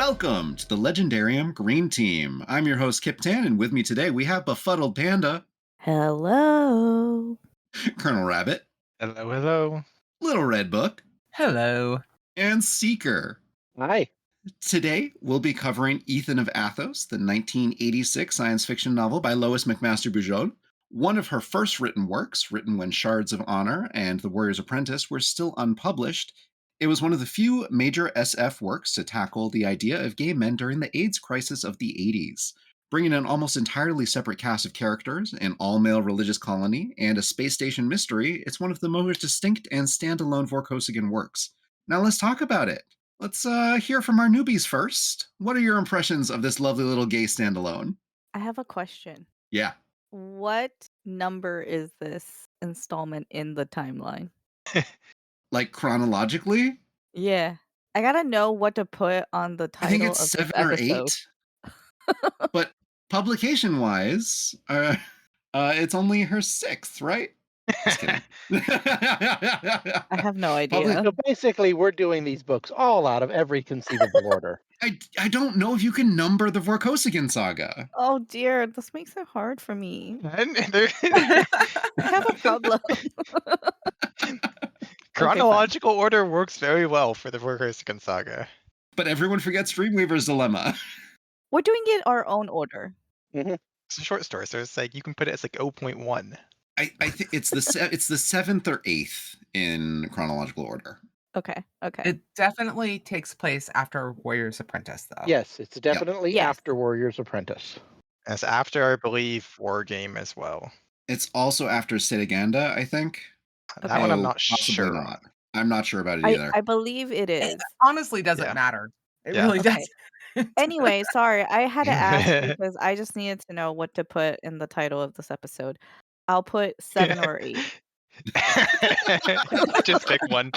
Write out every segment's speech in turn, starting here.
Welcome to the Legendarium Green Team. I'm your host, Kyptan, and with me today we have BefuddledPanda, Hello. Colonel Rabbit, Hello, hello. Little Red Book, Hello. and Seeker. Hi. Today we'll be covering Ethan of Athos, the 1986 science fiction novel by Lois McMaster Bujold. One of her first written works, written when Shards of Honor and The Warrior's Apprentice were still unpublished. It was one of the few major SF works to tackle the idea of gay men during the AIDS crisis of the 80s. Bringing an almost entirely separate cast of characters, an all-male religious colony, and a space station mystery, it's one of the most distinct and standalone Vorkosigan works. Now let's talk about it. Let's hear from our newbies first. What are your impressions of this lovely little gay standalone? I have a question. Yeah. What number is this installment in the timeline? Like chronologically? Yeah. I gotta know what to put on the title I think of it's this 7 or episode. 8. But publication-wise, it's only her 6th, right? Just kidding. I have no idea. So basically, we're doing these books all out of every conceivable order. I don't know if you can number the Vorkosigan Saga. Oh dear, this makes it hard for me. I I have a problem. Chronological order works very well for the Vorkosigan Saga. But everyone forgets Dreamweaver's Dilemma. We're doing it our own order. Mm-hmm. It's a short story, so it's like you can put it as like 0.1. I think it's the 7th or 8th in chronological order. Okay. It definitely takes place after Warrior's Apprentice, though. Yes, it's definitely Yes. after Warrior's Apprentice. As after, I believe, War Game as well. It's also after Setaganda, I think. That one I'm Oh, not possibly sure. not. I'm not sure about it either. I believe it is. It honestly doesn't Yeah. matter. It Yeah. really Okay. does. Anyway, sorry, I had to ask because I just needed to know what to put in the title of this episode. I'll put 7 or 8. Just pick one.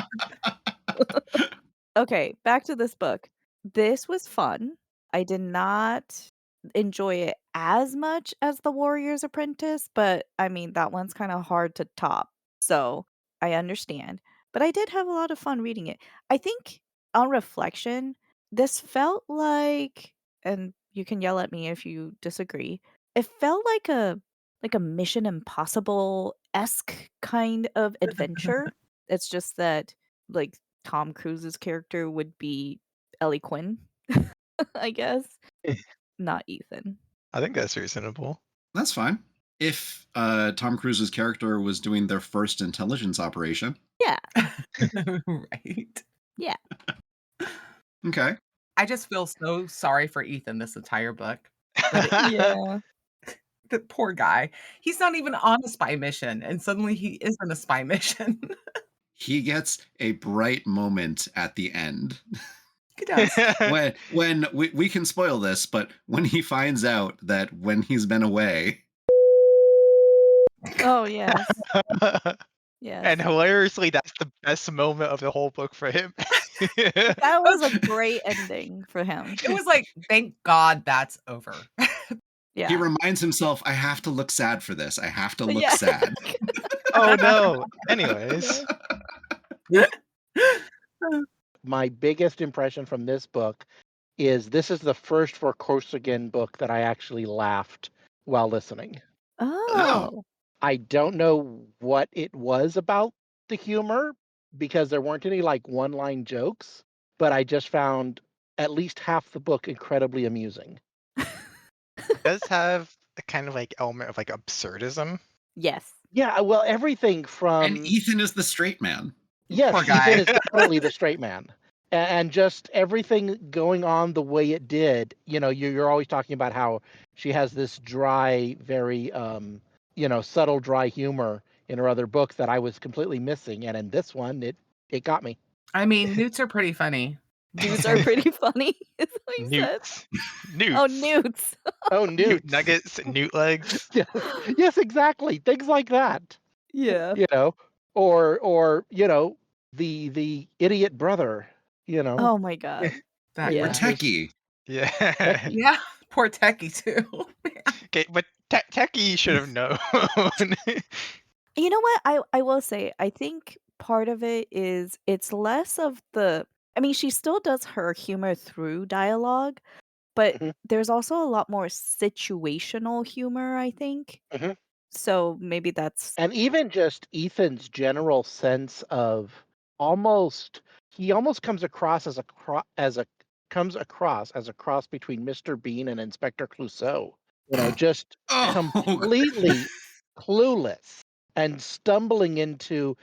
Okay, back to this book. This was fun. I did not enjoy it as much as The Warrior's Apprentice, but I mean, that one's kind of hard to top. So I understand. But I did have a lot of fun reading it. I think on reflection, this felt like, and you can yell at me if you disagree, it felt like a Mission Impossible-esque kind of adventure. It's just that like Tom Cruise's character would be Ellie Quinn, I guess. Not Ethan. I think that's reasonable. That's fine. If Tom Cruise's character was doing their first intelligence operation. Yeah. Right. Yeah. Okay. I just feel so sorry for Ethan this entire book. Yeah. The poor guy. He's not even on a spy mission, and suddenly he is on a spy mission. He gets a bright moment at the end. He does. when we can spoil this, but when he finds out that when he's been away. Oh, yes. Yes. And hilariously, that's the best moment of the whole book for him. That was a great ending for him. It was like, thank God that's over. Yeah. He reminds himself, I have to look sad for this. I have to look Yeah. sad. Oh no. Anyways. My biggest impression from this book is this is the first Vorkosigan book that I actually laughed while listening. Oh. I don't know what it was about the humor because there weren't any like one-line jokes, but I just found at least half the book incredibly amusing. It does have a kind of like element of like absurdism. Yes. Yeah, well, everything from And Ethan is the straight man. yes, Poor guy. Ethan is definitely the straight man, and just everything going on the way it did. You know, you're always talking about how she has this dry, very subtle, dry humor in her other books that I was completely missing, and in this one, it got me. I mean, newts are pretty funny. Dudes are pretty funny, is what you said. Newts. Oh, newts. Oh, Newt newts. nuggets, newt legs. Yes, exactly. Things like that. Yeah. You know, or the idiot brother. You know. Oh my God. That Yeah. Or guy. Techie. Yeah. Yeah, poor Techie too. Okay, but Techie should have known. You know what? I will say, I think part of it is it's less of the I mean, she still does her humor through dialogue, but Mhm, there's also a lot more situational humor, I think. mhm. So maybe that's And even just Ethan's general sense of almost he almost comes across as a cross between Mr. Bean and Inspector Clouseau. Just Oh, completely clueless and stumbling into,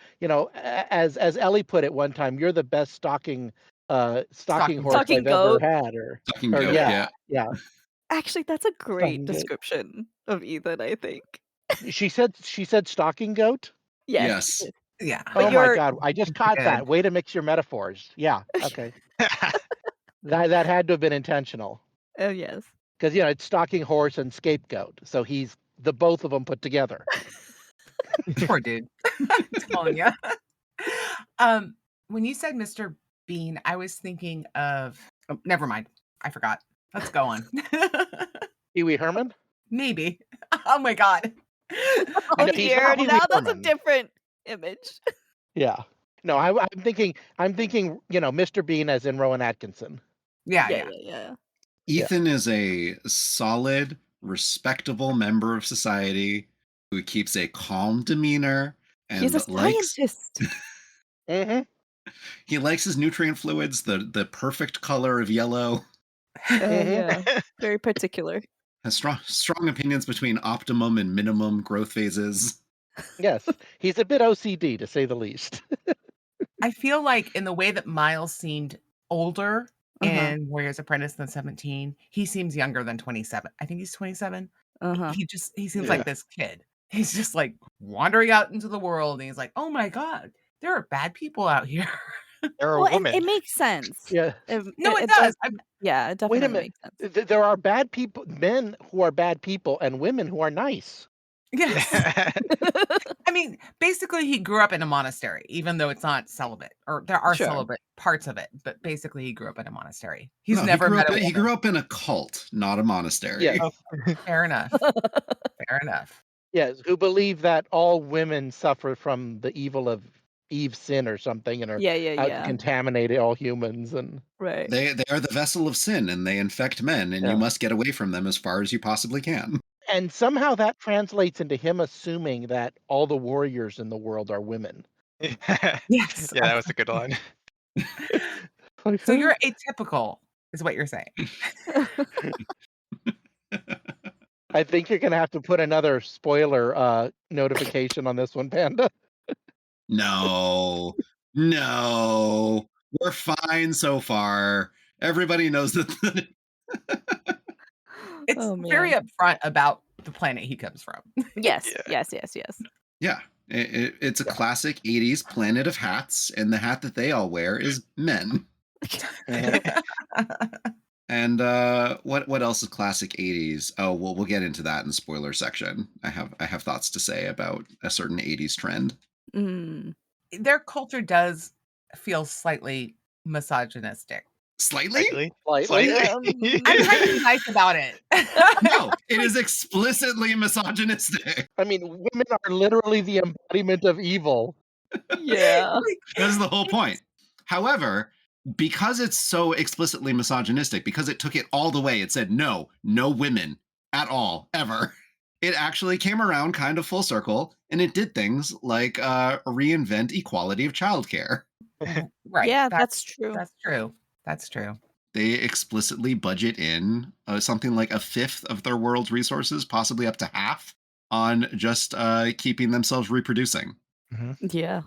as Ellie put it one time, you're the best stalking Stalking horse horse. talking I've ever goat. had, Sucking or goat. yeah, Yeah. yeah, Actually, that's a great stalking goat. description of Ethan, I think. She said stalking goat. Yes, Yes. yes. Yeah. But Oh my you're God, I just It's caught good. that. Way to mix your metaphors. Yeah, okay. That had to have been intentional oh, yes. because it's stalking horse and scapegoat, so he's the both of them put together. Poor dude. I'm telling you. Um, when you said Mr. Bean, I was thinking of never mind. I forgot. Let's go on. Pee Wee Herman. Maybe. Oh my god. I Oh, know he's dear, not Pee Wee now that's a Herman. different image. Yeah. No, I'm thinking, Mr. Bean as in Rowan Atkinson. Yeah, Yeah, yeah. yeah, yeah. Yeah. Ethan is a solid, respectable member of society who keeps a calm demeanor He's a and scientist. Hmm. he likes his nutrient fluids, the perfect color of yellow. Hmm. Yeah. Very particular. Has strong opinions between optimum and minimum growth phases. Yes, he's a bit OCD to say the least. I feel like in the way that Miles seemed older Uh-huh. in Warrior's Apprentice than 17, he seems younger than 27. I think he's 27. Uh-huh. He seems Yeah. like this kid. He's just like wandering out into the world and he's like, "Oh my god, there are bad people out here." They're a Well, and it woman. makes sense. Yeah. No, it It does. does. I'm Yeah, it Wait a definitely minute. makes sense. There are bad people, men who are bad people, and women who are nice. yes. Yeah. I mean, basically he grew up in a monastery, even though it's not celibate, or there are Sure. celibate parts of it, but basically he grew up in a monastery. He's No, never met a he woman. grew up in a cult, not a monastery. Yes. Oh, fair enough. Fair enough. Yes, who believe that all women suffer from the evil of Eve's sin or something and are Yeah, yeah, out to yeah. contaminate all humans. And Right. They are the vessel of sin and they infect men, and you yeah. must get away from them as far as you possibly can. And somehow that translates into him assuming that all the warriors in the world are women. Yes. Yeah, that was a good one. Like, So huh? you're atypical, is what you're saying. I think you're gonna have to put another spoiler notification on this one, Panda. No, no, we're fine so far. Everybody knows that. It's Oh, very man. upfront about the planet he comes from. Yes, Yeah. yes, yes, yes. Yeah, it's a Yeah. classic 80s planet of hats, and the hat that they all wear is men. Mhm. And what else is classic 80s? Oh, well, we'll get into that in the spoiler section. I have thoughts to say about a certain 80s trend. Mm. Their culture does feel slightly misogynistic. Slightly? Slightly. I'm trying to be nice about it. No, it is explicitly misogynistic. I mean, women are literally the embodiment of evil. Yeah. That is the whole point. However, because it's so explicitly misogynistic, because it took it all the way, it said no women at all, ever. It actually came around kind of full circle, and it did things like reinvent equality of childcare. Right. Yeah, that's true. That's true. That's true. They explicitly budget in something like a fifth of their world's resources, possibly up to half, on just keeping themselves reproducing. Mhm. Yeah.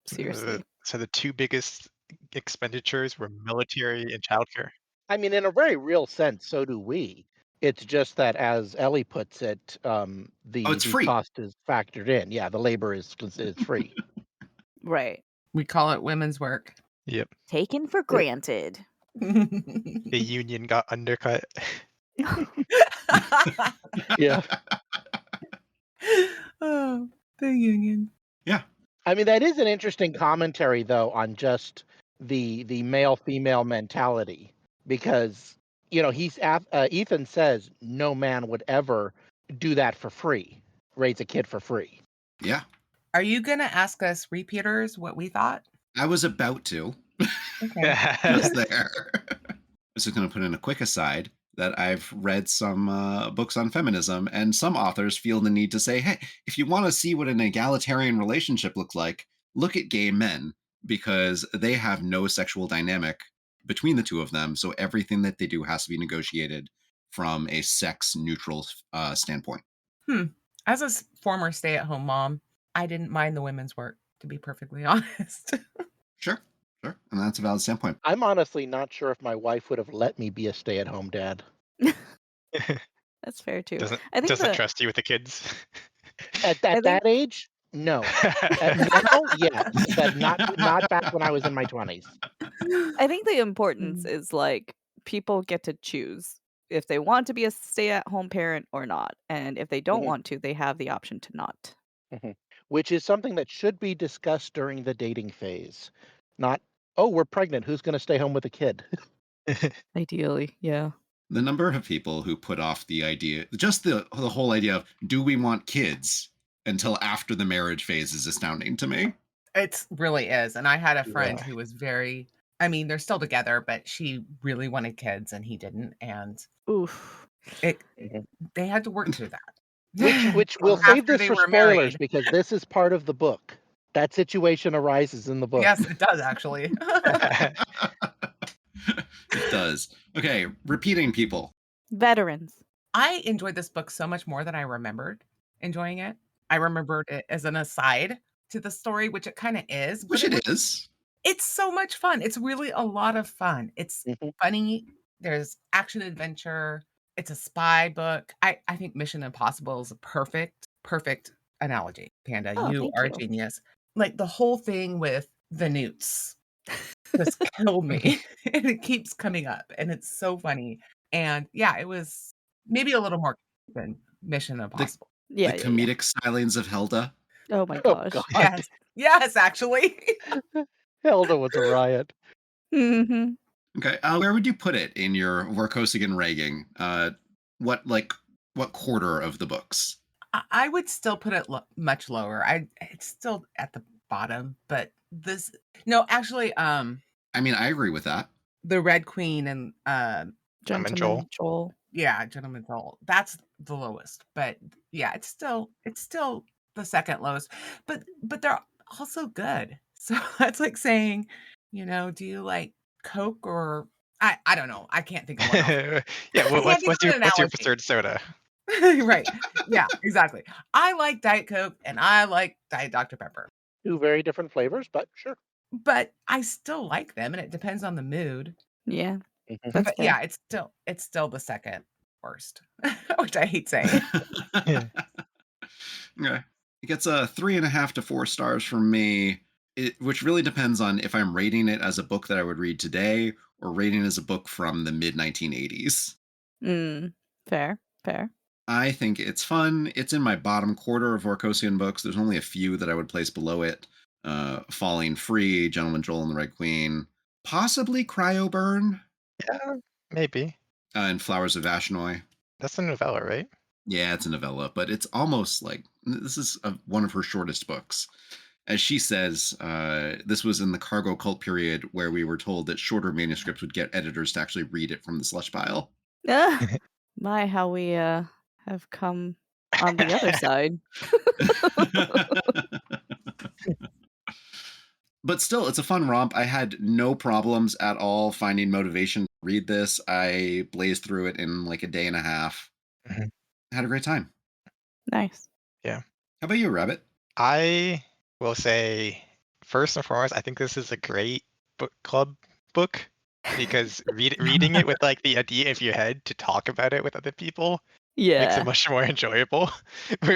Seriously. So the two biggest expenditures were military and childcare. I mean, in a very real sense, so do we. It's just that, as Ellie puts it, Oh, the it's free. cost is factored in. Yeah, the labor is free. Right. We call it women's work. Yep. Taken for granted. The union got undercut. Yeah. Oh, the union. Yeah. I mean, that is an interesting commentary, though, on just the male female mentality, because Ethan says no man would ever do that for free, raise a kid for free. Yeah. Are you going to ask us repeaters what we thought? I was about to. Okay. Just there. I'm just going to put in a quick aside that I've read some books on feminism, and some authors feel the need to say, hey, if you want to see what an egalitarian relationship looks like, look at gay men, because they have no sexual dynamic between the two of them. So everything that they do has to be negotiated from a sex neutral standpoint. As a former stay-at-home mom, I didn't mind the women's work, to be perfectly honest. Sure. And that's a valid standpoint. I'm honestly not sure if my wife would have let me be a stay-at-home dad. That's fair too. Doesn't I think doesn't trust you with the kids. At I think that age, no. Now, yes, but not back when I was in my 20s. I think the importance is like people get to choose if they want to be a stay-at-home parent or not, and if they don't Mhm. want to, they have the option to not. Which is something that should be discussed during the dating phase. Not, oh, we're pregnant. Who's going to stay home with a kid? Ideally, yeah. The number of people who put off the idea, just the whole idea of, do we want kids, until after the marriage phase is astounding to me. It really is. And I had a friend Yeah. who was I mean, they're still together, but she really wanted kids and he didn't. And Oof. they had to work through that. Which we'll save After this they for were spoilers married. because this is part of the book. That situation arises in the book. Yes, it does actually. It does. Okay, repeating people. Veterans. I enjoyed this book so much more than I remembered enjoying it. I remembered it as an aside to the story, which it kind of is, but Which it is. it's so much fun. It's really a lot of fun. It's funny. There's action adventure. It's a spy book. I think Mission Impossible is a perfect analogy. Panda, Oh, you thank are a you. genius. Like the whole thing with the newts just killed me. And it keeps coming up. And it's so funny. And yeah, it was maybe a little more than Mission Impossible. Yeah, The yeah. comedic stylings of Helda. Oh my Oh, gosh. God. Yes. Yes, actually. Helda was a riot. Mhm. Okay, where would you put it in your Vorkosigan ranking? What quarter of the books? I would still put it much lower. It's still at the bottom, but no, actually, I mean, I agree with that. the Red Queen and Gentleman Gentleman Joel. yeah, Gentleman Joel. That's the lowest, but yeah, it's still the second lowest. But they're also good. So that's like saying, do you like Coke or I don't know. I can't think of one else. Yeah, I can't think what's of your an what's your analogy. preferred soda? Right. Yeah, exactly. I like Diet Coke and I like Diet Dr. Pepper. Two very different flavors, but sure. But I still like them and it depends on the mood. Yeah. Mhm. That's But fair. yeah, it's still the second worst, which I hate saying. Okay. It gets a 3.5 to 4 stars from me, which really depends on if I'm rating it as a book that I would read today or rating it as a book from the mid 1980s. Fair. I think it's fun. It's in my bottom quarter of Vorkosigan books. There's only a few that I would place below it. Falling Free, Gentleman Joel and the Red Queen, possibly Cryoburn, Yeah, maybe. and Flowers of Vashnoy. That's a novella, right? Yeah, it's a novella, but it's almost like this is one of her shortest books. As she says, this was in the cargo cult period where we were told that shorter manuscripts would get editors to actually read it from the slush pile. My, how we have come on the other side. But still, it's a fun romp. I had no problems at all finding motivation to read this. I blazed through it in like a day and a half. Mhm. Had a great time. Nice. How about you, Rabbit? I will say, first and foremost, I think this is a great book club book because reading it with like the idea of your head to talk about it with other people makes it Yeah. much more enjoyable.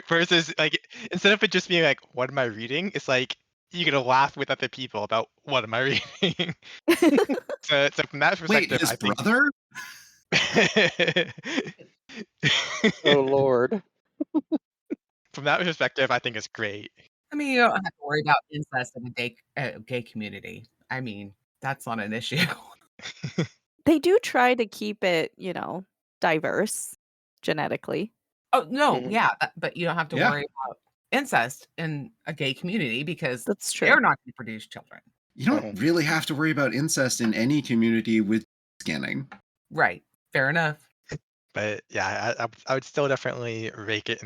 Versus like instead of it just being like, what am I reading? It's like you're gonna laugh with other people about what am I reading. So from that Wait, perspective, his I think brother? Oh, Lord. from that perspective, I think it's great. I mean, you don't have to worry about incest in a gay community. I mean, that's not an issue. They do try to keep it, diverse genetically. Oh, no, Mhm. yeah, but you don't have to Yeah. worry about incest in a gay community because That's true. they're not gonna produce children. You don't really have to worry about incest in any community with scanning. Right. Fair enough. But yeah, I would still definitely rate it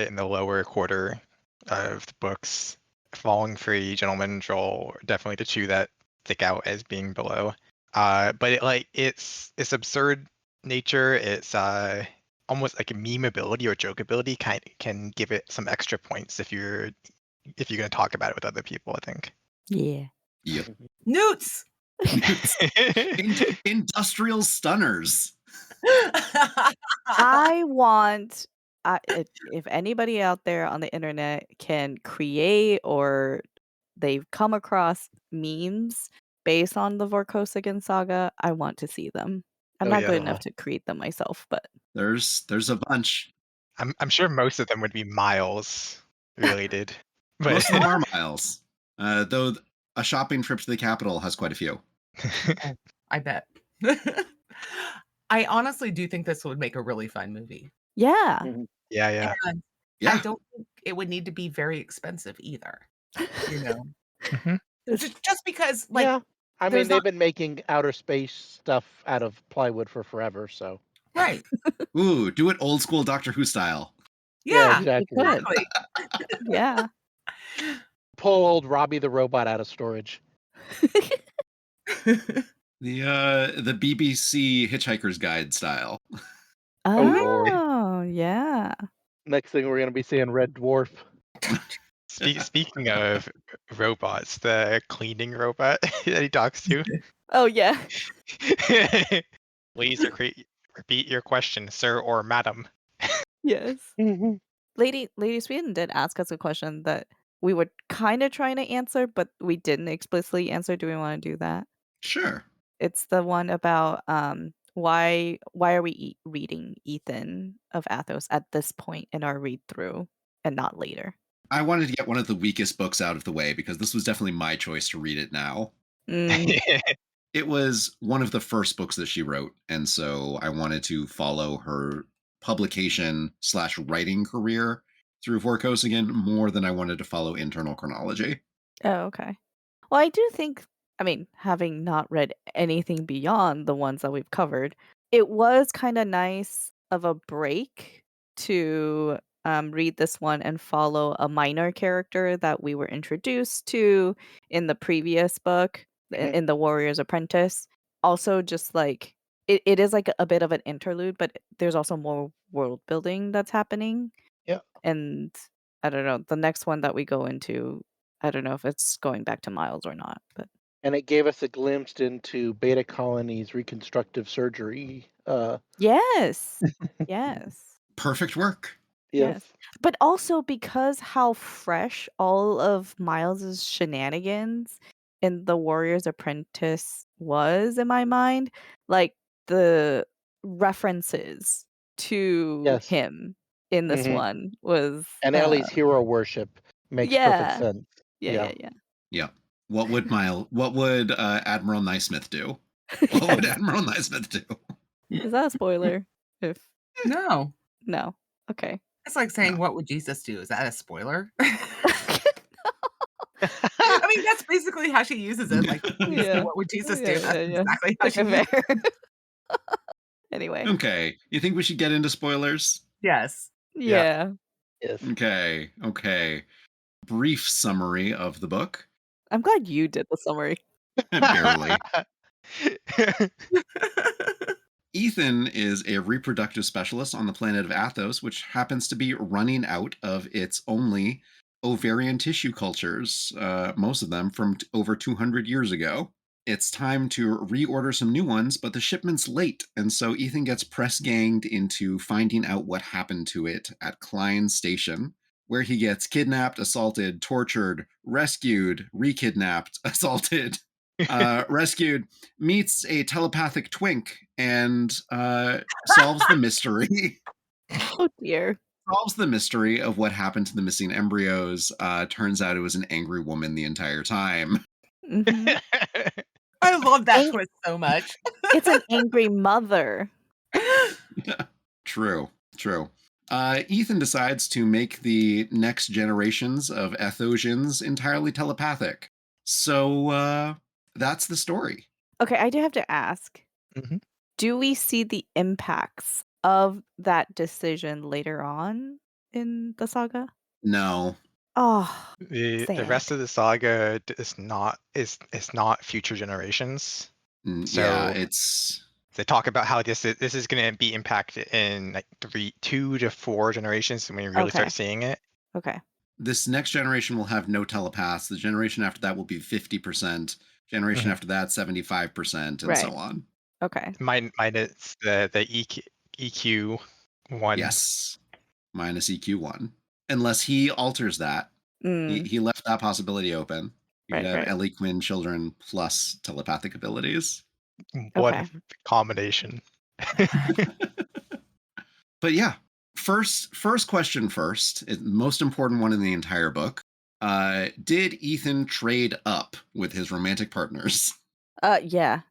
in the lower quarter of the books. Falling Free, Gentleman Troll, definitely the two that stick out as being below. But its absurd nature, it's almost like a meme ability or joke ability can give it some extra points if you're gonna talk about it with other people, I think. Yeah. Yep. Newts. Industrial stunners. I want if anybody out there on the internet can create or they've come across memes based on the Vorkosigan Saga, I want to see them. I'm Oh, not yeah. good enough to create them myself, but There's a bunch. I'm sure most of them would be Miles related. But Most of them are Miles. Though a shopping trip to the capital has quite a few. Oh, I bet. I honestly do think this would make a really fun movie. yeah. yeah. And Yeah. I don't think it would need to be very expensive either. You know, Mhm. just because, like, Yeah. I mean, there's they've not been making outer space stuff out of plywood for forever, so. right. Ooh, do it old school Doctor Who style. Yeah, exactly. could. exactly. Yeah. Pull old Robbie the robot out of storage. The BBC Hitchhiker's Guide style. Oh, Lord. Oh, yeah. Next thing we're going to be seeing Red Dwarf. Speaking of robots, the cleaning robot that he talks to. Oh, yeah. Please repeat your question, sir or madam. Yes. Lady Sweden did ask us a question that we were kind of trying to answer, but we didn't explicitly answer. Do we want to do that? Sure. It's the one about why are we reading Ethan of Athos at this point in our read through and not later? I wanted to get one of the weakest books out of the way because this was definitely my choice to read it now. Mm, It was one of the first books that she wrote, and so I wanted to follow her publication/writing career through Vorkosigan more than I wanted to follow internal chronology. oh, okay. Well, I do think, I mean, having not read anything beyond the ones that we've covered, it was kind of nice of a break to read this one and follow a minor character that we were introduced to in the previous book, Mhm. in The Warrior's Apprentice. Also, just like, it is like a bit of an interlude, but there's also more world building that's happening. Yeah. And I don't know, the next one that we go into, I don't know if it's going back to Miles or not, but And it gave us a glimpse into Beta Colony's reconstructive surgery. yes. Yes. Perfect work. Yes. But also because how fresh all of Miles's shenanigans in The Warrior's Apprentice was in my mind, like the references to Yes. him in this Mhm. one was And Ellie's hero worship makes perfect yeah. sense. Yeah. Yeah. What would Admiral Naismith do? What would Yes. Admiral Naismith do? Is that a spoiler? If No. no. Okay. It's like saying, No. what would Jesus do? Is that a spoiler? I mean, that's basically how she uses it. Like, you say, Yeah. what would Jesus do? Yeah, That's yeah. exactly how she Okay, uses it. fair. Anyway. Okay. You think we should get into spoilers? Yes. Yeah. Yes. Okay. Brief summary of the book. I'm glad you did the summary. Barely. Ethan is a reproductive specialist on the planet of Athos, which happens to be running out of its only ovarian tissue cultures, most of them from over 200 years ago. It's time to reorder some new ones, but the shipment's late, and so Ethan gets press ganged into finding out what happened to it at Klein Station, where he gets kidnapped, assaulted, tortured, rescued, re-kidnapped, assaulted, rescued, meets a telepathic twink, and solves the mystery. Oh dear. Solves the mystery of what happened to the missing embryos. Turns out it was an angry woman the entire time. Mhm. I love that Ang- twist so much. It's an angry mother. True. Ethan decides to make the next generations of Athosians entirely telepathic. So that's the story. Okay, I do have to ask. Mhm. Do we see the impacts of that decision later on in the saga? No. Oh, The sad. rest of the saga is not future generations. Yeah, So it's they talk about how this is going to be impacted in like 2 to 4 generations when we really Okay. start seeing it. Okay. this next generation will have no telepaths. The generation after that will be 50%. Generation Mhm. after that, 75%, and so Right. on. Okay. Minus the EQ one. Yes. Minus EQ1. Unless he alters that. Mm, He left that possibility open. You could right, have right. Ellie Quinn children plus telepathic abilities. What Okay. a combination. But yeah, first question first, most important one in the entire book. Did Ethan trade up with his romantic partners? Yeah.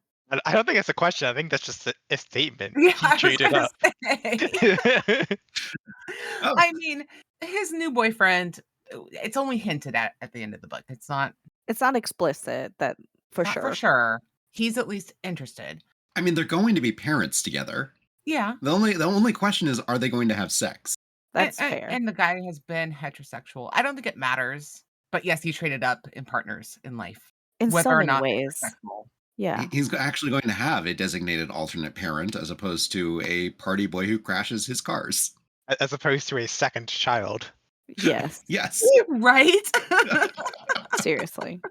I don't think that's a question. I think that's just a statement. Yeah, He I was traded gonna up. say. Oh, I mean, his new boyfriend, it's only hinted at the end of the book. It's not It's not explicit that for not for sure. sure. He's at least interested. I mean, they're going to be parents together. Yeah. The only question is, are they going to have sex? That's fair. And the guy has been heterosexual. I don't think it matters. But yes, he traded up in partners in life, In whether so or many not ways. they're sexual. Yeah. He's actually going to have a designated alternate parent as opposed to a party boy who crashes his cars. As opposed to a second child. Yes. Yes. Right? Seriously.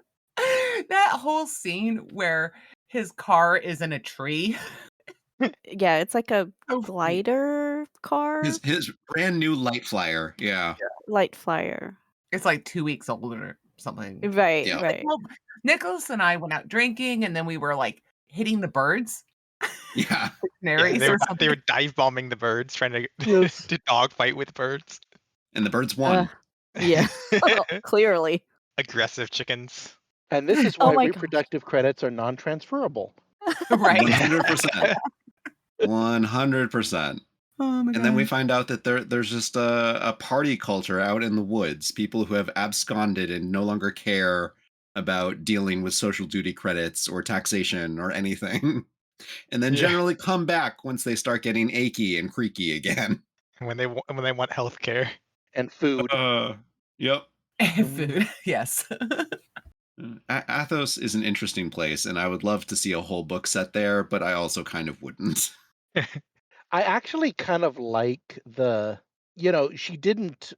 That whole scene where his car is in a tree. Yeah, it's like a So funny. glider car. His brand new light flyer. Yeah. Light flyer. It's like 2 weeks old or something. Right, Yeah. right. Well, Nicholas and I went out drinking, and then we were, like, hitting the birds. Yeah. Yeah, Canaries they or were something. dive bombing the birds, trying to Yes. to dogfight with birds. And the birds won. Yeah. Clearly. Aggressive chickens. And this is Oh why my gosh. reproductive credits are non-transferable. Right? 100%. 100%. Oh my And then we god. find out that there's just a party culture out in the woods. People who have absconded and no longer care about dealing with social duty credits or taxation or anything. And then Yeah. generally come back once they start getting achy and creaky again. When they want healthcare. And food. Yep. Food. Yes. Athos is an interesting place, and I would love to see a whole book set there, but I also kind of wouldn't. I actually kind of like the, she didn't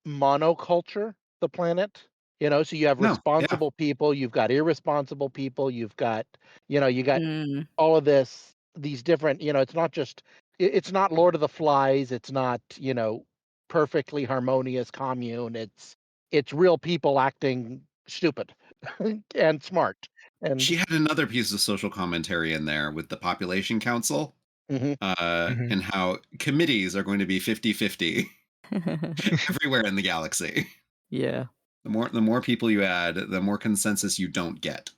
monoculture the planet. So you have No, yeah. responsible people, you've got irresponsible people, you've got, you got Mm. all of these different, it's not just it's not Lord of the Flies, it's not, perfectly harmonious commune. It's real people acting stupid and smart. And She had another piece of social commentary in there with the population council Mhm. Mhm. and how committees are going to be 50-50 everywhere in the galaxy. Yeah. The more people you add, the more consensus you don't get.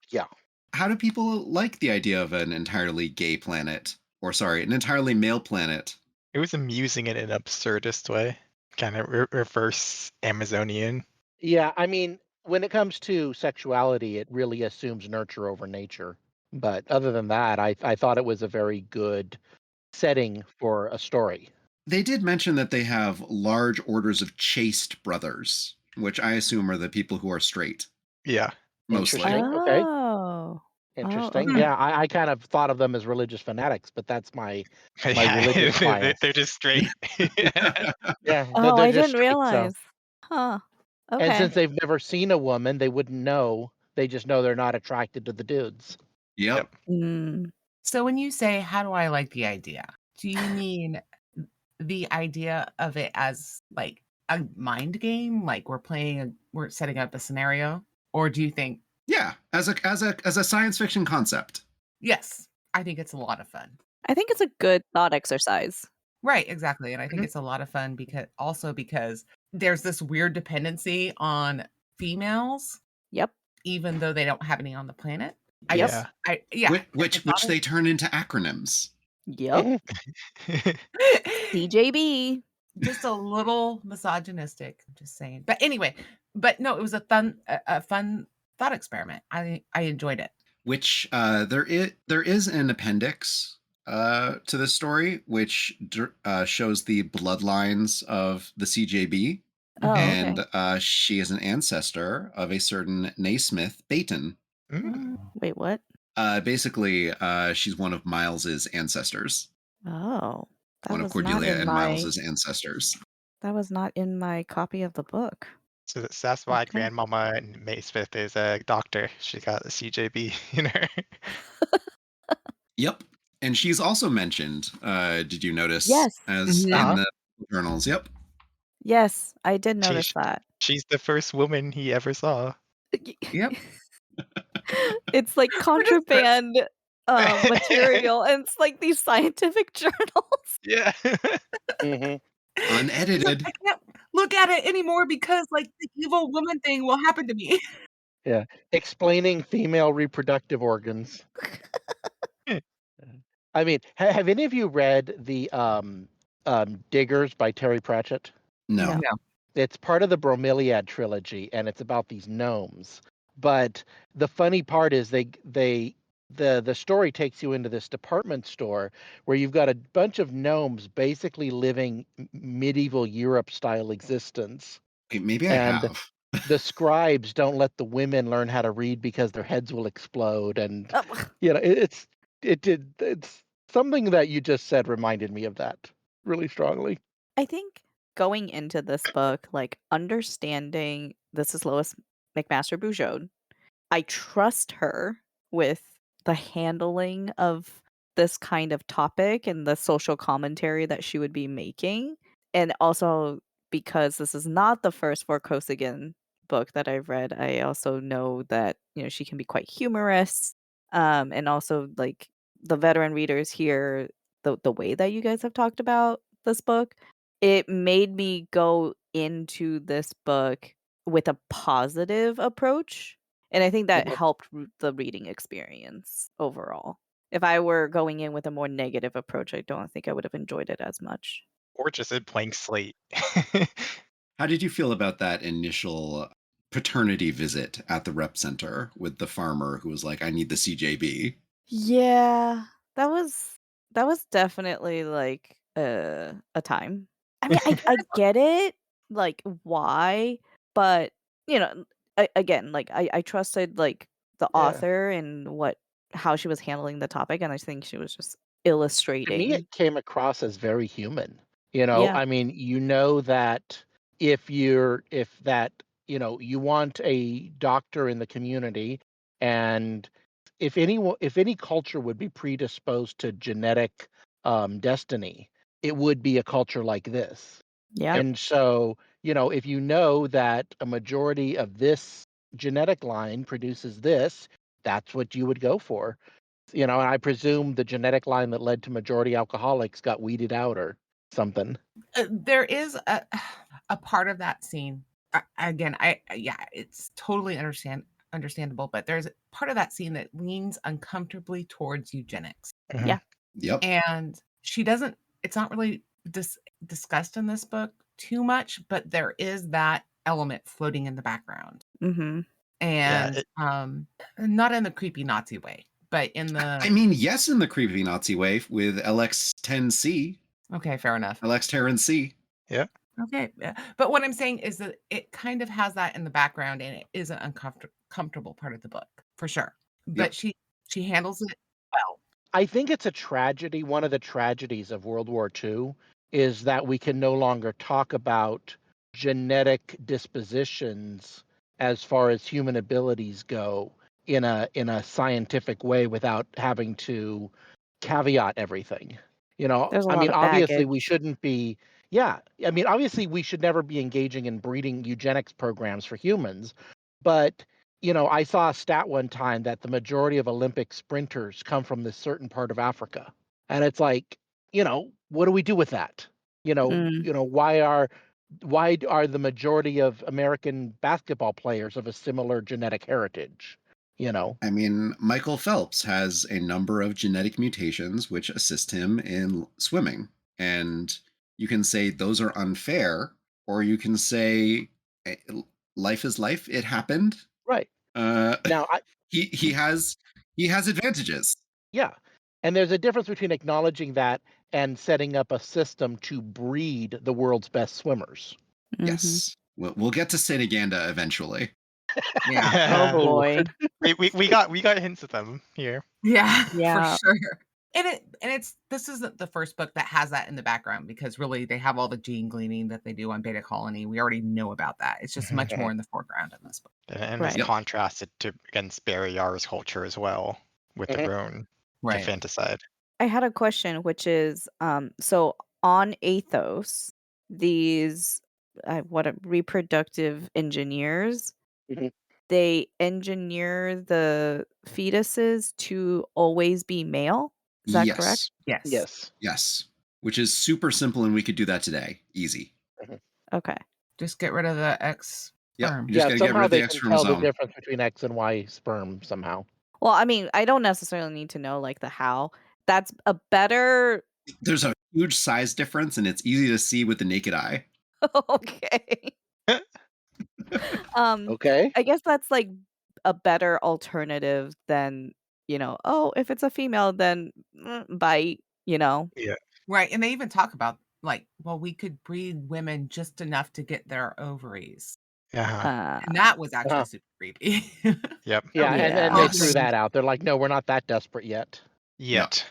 Yeah. How do people like the idea of an entirely gay planet? Or sorry, an entirely male planet? It was amusing in an absurdist way. Kind of reverse Amazonian. Yeah, I mean, when it comes to sexuality, it really assumes nurture over nature. But other than that, I thought it was a very good setting for a story. They did mention that they have large orders of chaste brothers, which I assume are the people who are straight, Yeah. mostly. Interesting. Okay. Oh. Interesting. Okay. Yeah, I kind of thought of them as religious fanatics, but that's my Yeah, religious bias. they're just straight. Yeah, Oh, they're I just didn't straight, so. realize. Huh. And Okay. since they've never seen a woman, they wouldn't know. They just know they're not attracted to the dudes. Yep. Mm. So when you say, how do I like the idea? Do you mean the idea of it as like a mind game? Like we're setting up a scenario? Or do you think, Yeah, as a science fiction concept. yes, I think it's a lot of fun. I think it's a good thought exercise. Right, exactly. And I think Mhm. it's a lot of fun because there's this weird dependency on females, Yep. even though they don't have any on the planet. I Yep. just, yeah. Which they turn into acronyms. Yep. CJB. just a little misogynistic. I'm just saying. But anyway, but no, it was a fun thought experiment. I enjoyed it. Which there is an appendix to this story, which shows the bloodlines of the CJB, Oh, Mhm. okay. and she is an ancestor of a certain Naismith Baton. Wait, what? Basically, she's one of Miles's ancestors, Oh, one of Cordelia and Miles's ancestors. that was not in my copy of the book. So that's why Okay. Grandmama May Smith is a doctor. She got a CJB in her. Yep, and she's also mentioned. Did you notice? Yes. As Mhm. in the journals. Yep. Yes, I did notice She's that. she's the first woman he ever saw. Yep. It's like We're just contraband material, and it's like these scientific journals. Yeah. Mhm. Unedited. I can't look at it anymore because like the evil woman thing will happen to me. Yeah. Explaining female reproductive organs. I mean, have any of you read the Diggers by Terry Pratchett? No. No. It's part of the Bromeliad trilogy, and it's about these gnomes. But the funny part is the story takes you into this department store where you've got a bunch of gnomes basically living medieval Europe style existence. Okay, maybe I And have. the scribes don't let the women learn how to read because their heads will explode. And it's something that you just said reminded me of that really strongly. I think going into this book, like understanding this is Lois McMaster Bujold, I trust her with the handling of this kind of topic and the social commentary that she would be making. And also because this is not the first Vorkosigan book that I've read, I also know that, she can be quite humorous. And also like the veteran readers here, the way that you guys have talked about this book, it made me go into this book with a positive approach, and I think that Mhm. helped the reading experience overall. If I were going in with a more negative approach, I don't think I would have enjoyed it as much. Or just a blank slate. How did you feel about that initial paternity visit at the rep center with the farmer who was like, I need the CJB? Yeah, that was definitely like a time. I mean, I get it, like why, but again, like I trusted like the Yeah. author and how she was handling the topic, and I think she was just To me, illustrating. it came across as very human. Yeah. I mean, that if that, you want a doctor in the community, and if any culture would be predisposed to genetic destiny, it would be a culture like this. Yeah. And so, if you know that a majority of this genetic line produces this, that's what you would go for. And I presume the genetic line that led to majority alcoholics got weeded out or something. There is a part of that scene. Again, yeah, it's totally understandable, but there's a part of that scene that leans uncomfortably towards eugenics. Mhm. Yeah. Yep. And she doesn't it's not really discussed in this book too much, but there is that element floating in the background. Mhm. Yeah, And not in the creepy Nazi way, but in I the mean, yes, in the creepy Nazi way with LX10C, okay, fair enough. LX Terran C. yeah. Okay, yeah. But what I'm saying is that it kind of has that in the background, and it is an comfortable part of the book for sure. But Yep. she handles it well. I think it's a tragedy. One of the tragedies of World War II is that we can no longer talk about genetic dispositions as far as human abilities go in a scientific way without having to caveat everything. There's a I lot mean, of obviously we baggage. shouldn't be, yeah, I mean, obviously we should never be engaging in breeding eugenics programs for humans, but I saw a stat one time that the majority of Olympic sprinters come from this certain part of Africa. And it's like, what do we do with that? Mm. Why are the majority of American basketball players of a similar genetic heritage? I mean, Michael Phelps has a number of genetic mutations which assist him in swimming. And You can say those are unfair, or you can say eh, life is life. It happened. Right. Uh, Now, he has advantages. yeah. And there's a difference between acknowledging that and setting up a system to breed the world's best swimmers. Mhm. Yes, we'll get to Seneganda eventually. Yeah. Oh boy. we got hints of them here. Yeah, Yeah. for sure. And this isn't the first book that has that in the background, because really they have all the gene gleaning that they do on Beta Colony. We already know about that. It's just much more in the foreground in this book. And Right. it's Yep. contrasted against Barry Yar's culture as well, with the Mhm. rune, the Right. fantaside. I had a question, which is, so on Athos, these reproductive engineers, Mhm. they engineer the fetuses to always be male. Is that correct? Yes, Yes. Yes. yes, which is super simple, and we could do that today. Easy. Okay. Just get rid of the X Yep, sperm. you just Yeah, got to get rid somehow of the they X can tell the chromosome. difference between X and Y sperm somehow. Well, I mean, I don't necessarily need to know like the how. That's a better. There's a huge size difference, and it's easy to see with the naked eye. Okay. Okay. I guess that's like a better alternative than, oh, if it's a female, then bite, Yeah. Right. And they even talk about, like, well, we could breed women just enough to get their ovaries. Yeah. And that was actually Uh-huh. super creepy. Yep. Yeah, and then Yeah. they Oh, threw that out. They're like, no, we're not that desperate yet. Yet.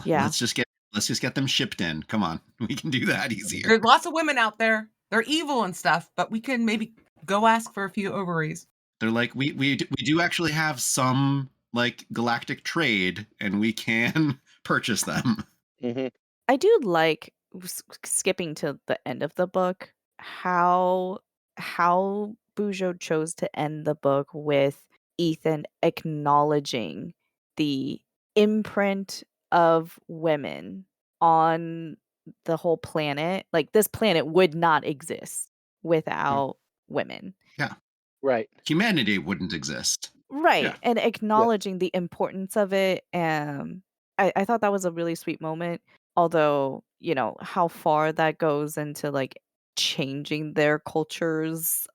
Yeah. Let's just get them shipped in. Come on, we can do that easier. There's lots of women out there. They're evil and stuff, but we can maybe go ask for a few ovaries. They're like, we do actually have some like galactic trade, and we can purchase them. Hmm. I do like skipping to the end of the book, how Bujold chose to end the book with Ethan acknowledging the imprint of women on the whole planet. Like, this planet would not exist without women. Yeah, Right. humanity wouldn't exist. Right. Yeah. And acknowledging the importance of it. I thought that was a really sweet moment. Although, how far that goes into like changing their cultures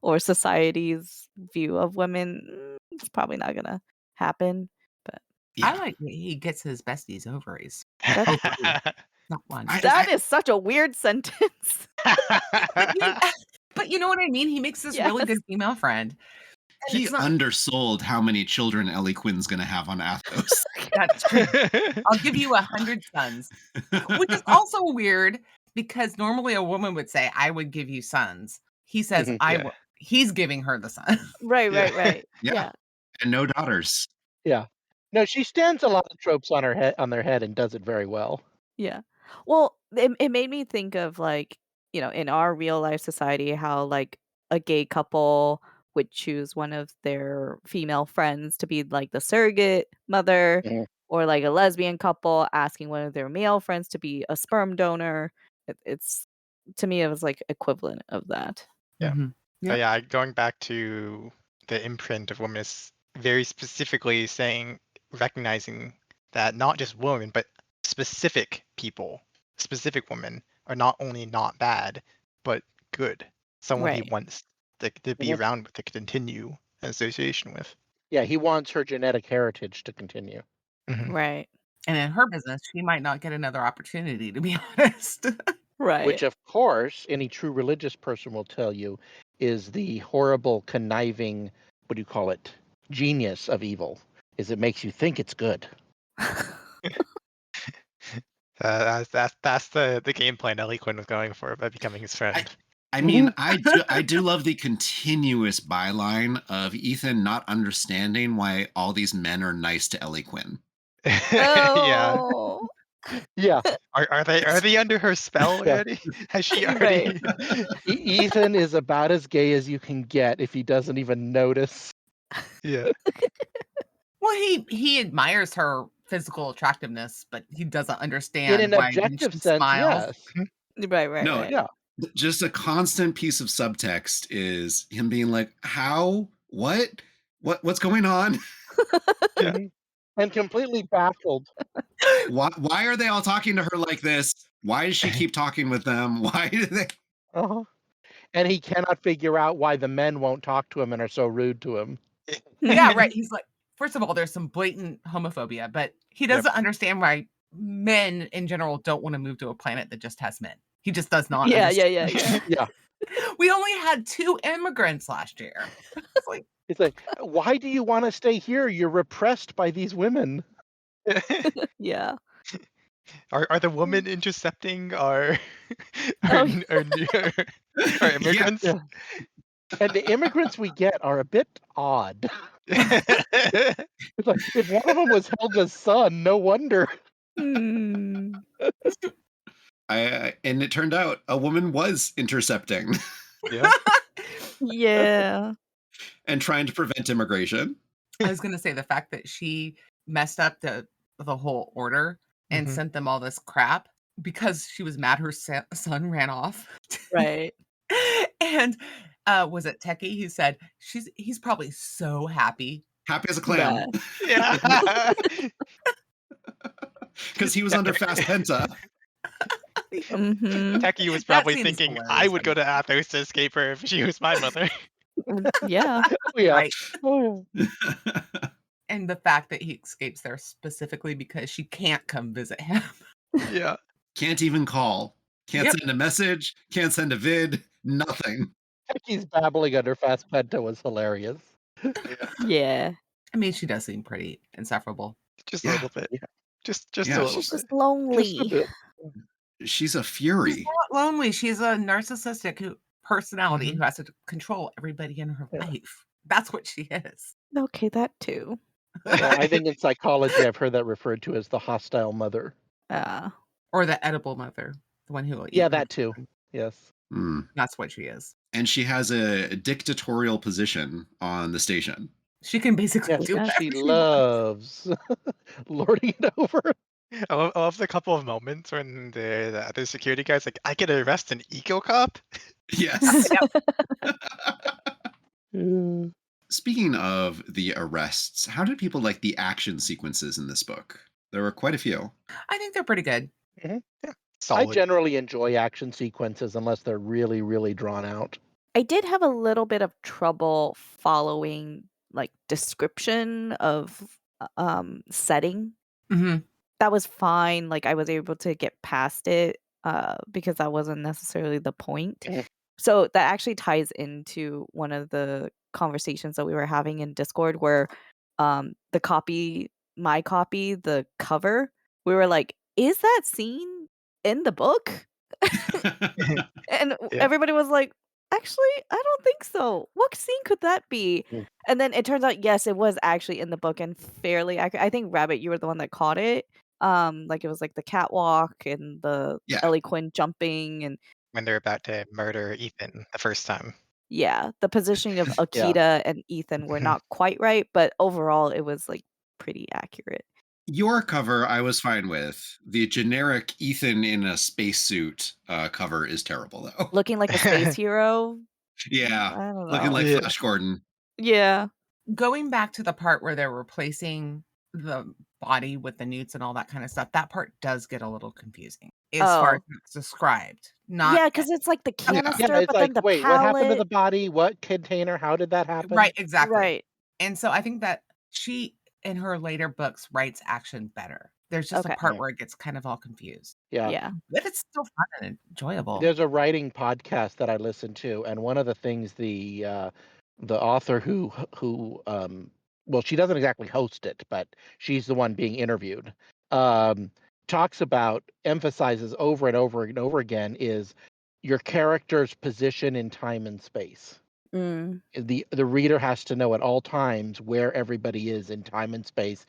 or society's view of women, it's probably not gonna happen. But Yeah, I like that he gets his bestie's ovaries. That's- Not one. that is such a weird sentence. But you know what I mean? He makes this really good Yes. female friend. And he it's not- undersold how many children Ellie Quinn's gonna have on Athos. That's true. I'll give you 100 sons. Which is also weird, because normally a woman would say, I would give you sons. He says, Mhm. Yeah. He's giving her the son. Right, Yeah. right. Yeah. Yeah. And no daughters. Yeah. No, she stands a lot of tropes on their head and does it very well. Yeah. Well, it made me think of like, in our real life society, how like a gay couple would choose one of their female friends to be like the surrogate mother, Mhm. or like a lesbian couple asking one of their male friends to be a sperm donor. It's to me, it was like equivalent of that. Yeah. Mhm. Oh, Yep. yeah, going back to the imprint of women is very specifically recognizing that not just women, but specific people, specific women are not only not bad, but good. Someone he Right. wants to be Mhm. around with, to continue an association with. Yeah, he wants her genetic heritage to continue. Mhm. Right. And in her business, she might not get another opportunity, to be honest. Right. Which, of course, any true religious person will tell you is the horrible, conniving, what do you call it, genius of evil, is it makes you think it's good. That's the game plan Ellie Quinn was going for by becoming his friend. I mean, I do love the continuous byline of Ethan not understanding why all these men are nice to Ellie Quinn. Yeah. Oh. Yeah. Are they under her spell Yeah. already? Has she already? Ethan is about as gay as you can get if he doesn't even notice. Yeah. Well, he admires her physical attractiveness, but he doesn't In understand an why when objective she sense, smiles. yes. Right. No, Right. Yeah. Just a constant piece of subtext is him being like, "How? What's going on? Yeah. Mhm. And completely baffled. Why are they all talking to her like this? Why does she keep talking with them? Why do they? Uh-huh. And he cannot figure out why the men won't talk to him and are so rude to him. Yeah, right. He's like, first of all, there's some blatant homophobia, but he Yep. doesn't understand why men in general don't want to move to a planet that just has men. He just does not Yeah, understand. Yeah. We only had 2 immigrants last year. It's like, It's like, why do you want to stay here? You're repressed by these women. Yeah. Are the women intercepting our Oh, our immigrants? Yeah. And the immigrants we get are a bit odd. It's like, if one of them was Helga's son, no wonder. Hmm. And it turned out a woman was intercepting Yeah. Yeah. and trying to prevent immigration. I was going to say the fact that she messed up the whole order and Mhm. sent them all this crap because she was mad her son ran off. Right. And was it Techie who said he's probably so happy. Happy as a clam. Yeah. Yeah. Because he was under fast penta. Mhm. Techie was That probably scene is thinking, hilarious, I would by go the to Athos to escape her if she was my mother. Yeah. Yeah. Right. Oh, And the fact that he escapes there specifically because she can't come visit him. Yeah. Can't even call. Can't Yep. send a message. Can't send a vid. Nothing. Techie's babbling under fast penta was hilarious. Yeah. I mean, she does seem pretty insufferable. Just Yeah. a little bit. Yeah. Just Yeah. a little She's bit. just lonely. Just a bit. She's a She's fury. not lonely. She's a narcissistic personality Mhm. who has to control everybody in her Yeah. life. That's what she is. Okay, that too. Yeah, I think in psychology, I've heard that referred to as the hostile mother. Or the edible mother, the one who will eat. Yeah, her that too. children. Yes. Mm. That's what she is. And she has a dictatorial position on the station. She can basically Yes, do but whatever she she wants. loves lording it over. I love the couple of moments when the other security guy's like, I could arrest an eco cop. Yes. Yep. Mm. Speaking of the arrests, how did people like the action sequences in this book? There were quite a few. I think they're pretty good. I Solid. generally enjoy action sequences unless they're really, really drawn out. I did have a little bit of trouble following like description of setting. hmm That was fine. Like I was able to get past it because that wasn't necessarily the point. Mhm. So that actually ties into one of the conversations that we were having in Discord where the copy, my copy, the cover, we were like, is that scene in the book? And Yeah. everybody was like, actually, I don't think so. What scene could that be? Mm. And then it turns out, yes, it was actually in the book and fairly accurate. I think Rabbit, you were the one that caught it. Like it was like the catwalk and the Yeah. Ellie Quinn jumping and When they're about to murder Ethan the first time. yeah, the positioning of Akita and Ethan were not quite right, but overall it was like pretty accurate. Your cover, I was fine with. The generic Ethan in a spacesuit cover is terrible, though. Looking like a space hero. Yeah. I don't know. Looking like Yeah. Flash Gordon. Yeah. Going back to the part where they're replacing the body with the newts and all that kind of stuff, that part does get a little confusing as far as it's described. Not Yeah, because it's like the canister, Yeah, it's but like, then the wait, palette. what happened to the body? What container? How did that happen? right, exactly. Right. And so I think that she, in her later books, writes action better. There's just Okay. a part where it gets kind of all confused. Yeah. Yeah. But it's still fun and enjoyable. There's a writing podcast that I listen to, and one of the things the author who well, she doesn't exactly host it, but she's the one being interviewed. Talks about, emphasizes over and over and over again is your character's position in time and space. Mm. The reader has to know at all times where everybody is in time and space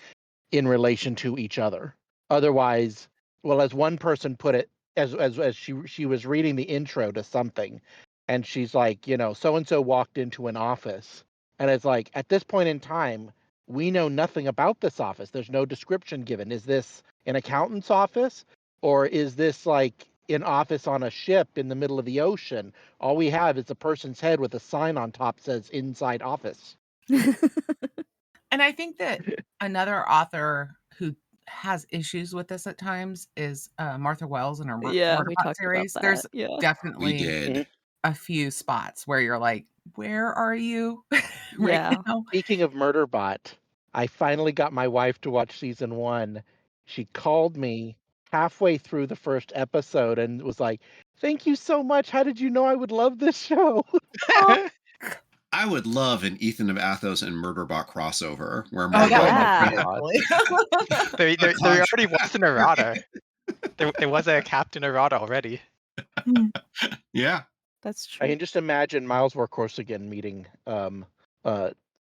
in relation to each other. Otherwise, well, as one person put it, as she was reading the intro to something, and she's like, so and so walked into an office, and it's like, at this point in time, we know nothing about this office. There's no description given. Is this an accountant's office, or is this like an office on a ship in the middle of the ocean? All we have is a person's head with a sign on top says "Inside Office." And I think that another author who has issues with this at times is Martha Wells and her Yeah, we Murderbot talked about series. that. There's Yeah. We definitely did. a few spots where you're like, where are you right Yeah. now? Speaking of Murderbot, I finally got my wife to watch season 1. She called me halfway through the first episode and was like, "Thank you so much. How did you know I would love this show?" I would love an Ethan of Athos and Murderbot crossover where Oh, Murderbot that would Yeah. be God. definitely. There already was an errata. There was a Captain Errata already. Yeah. That's I true. can just imagine Miles Vorkosigan meeting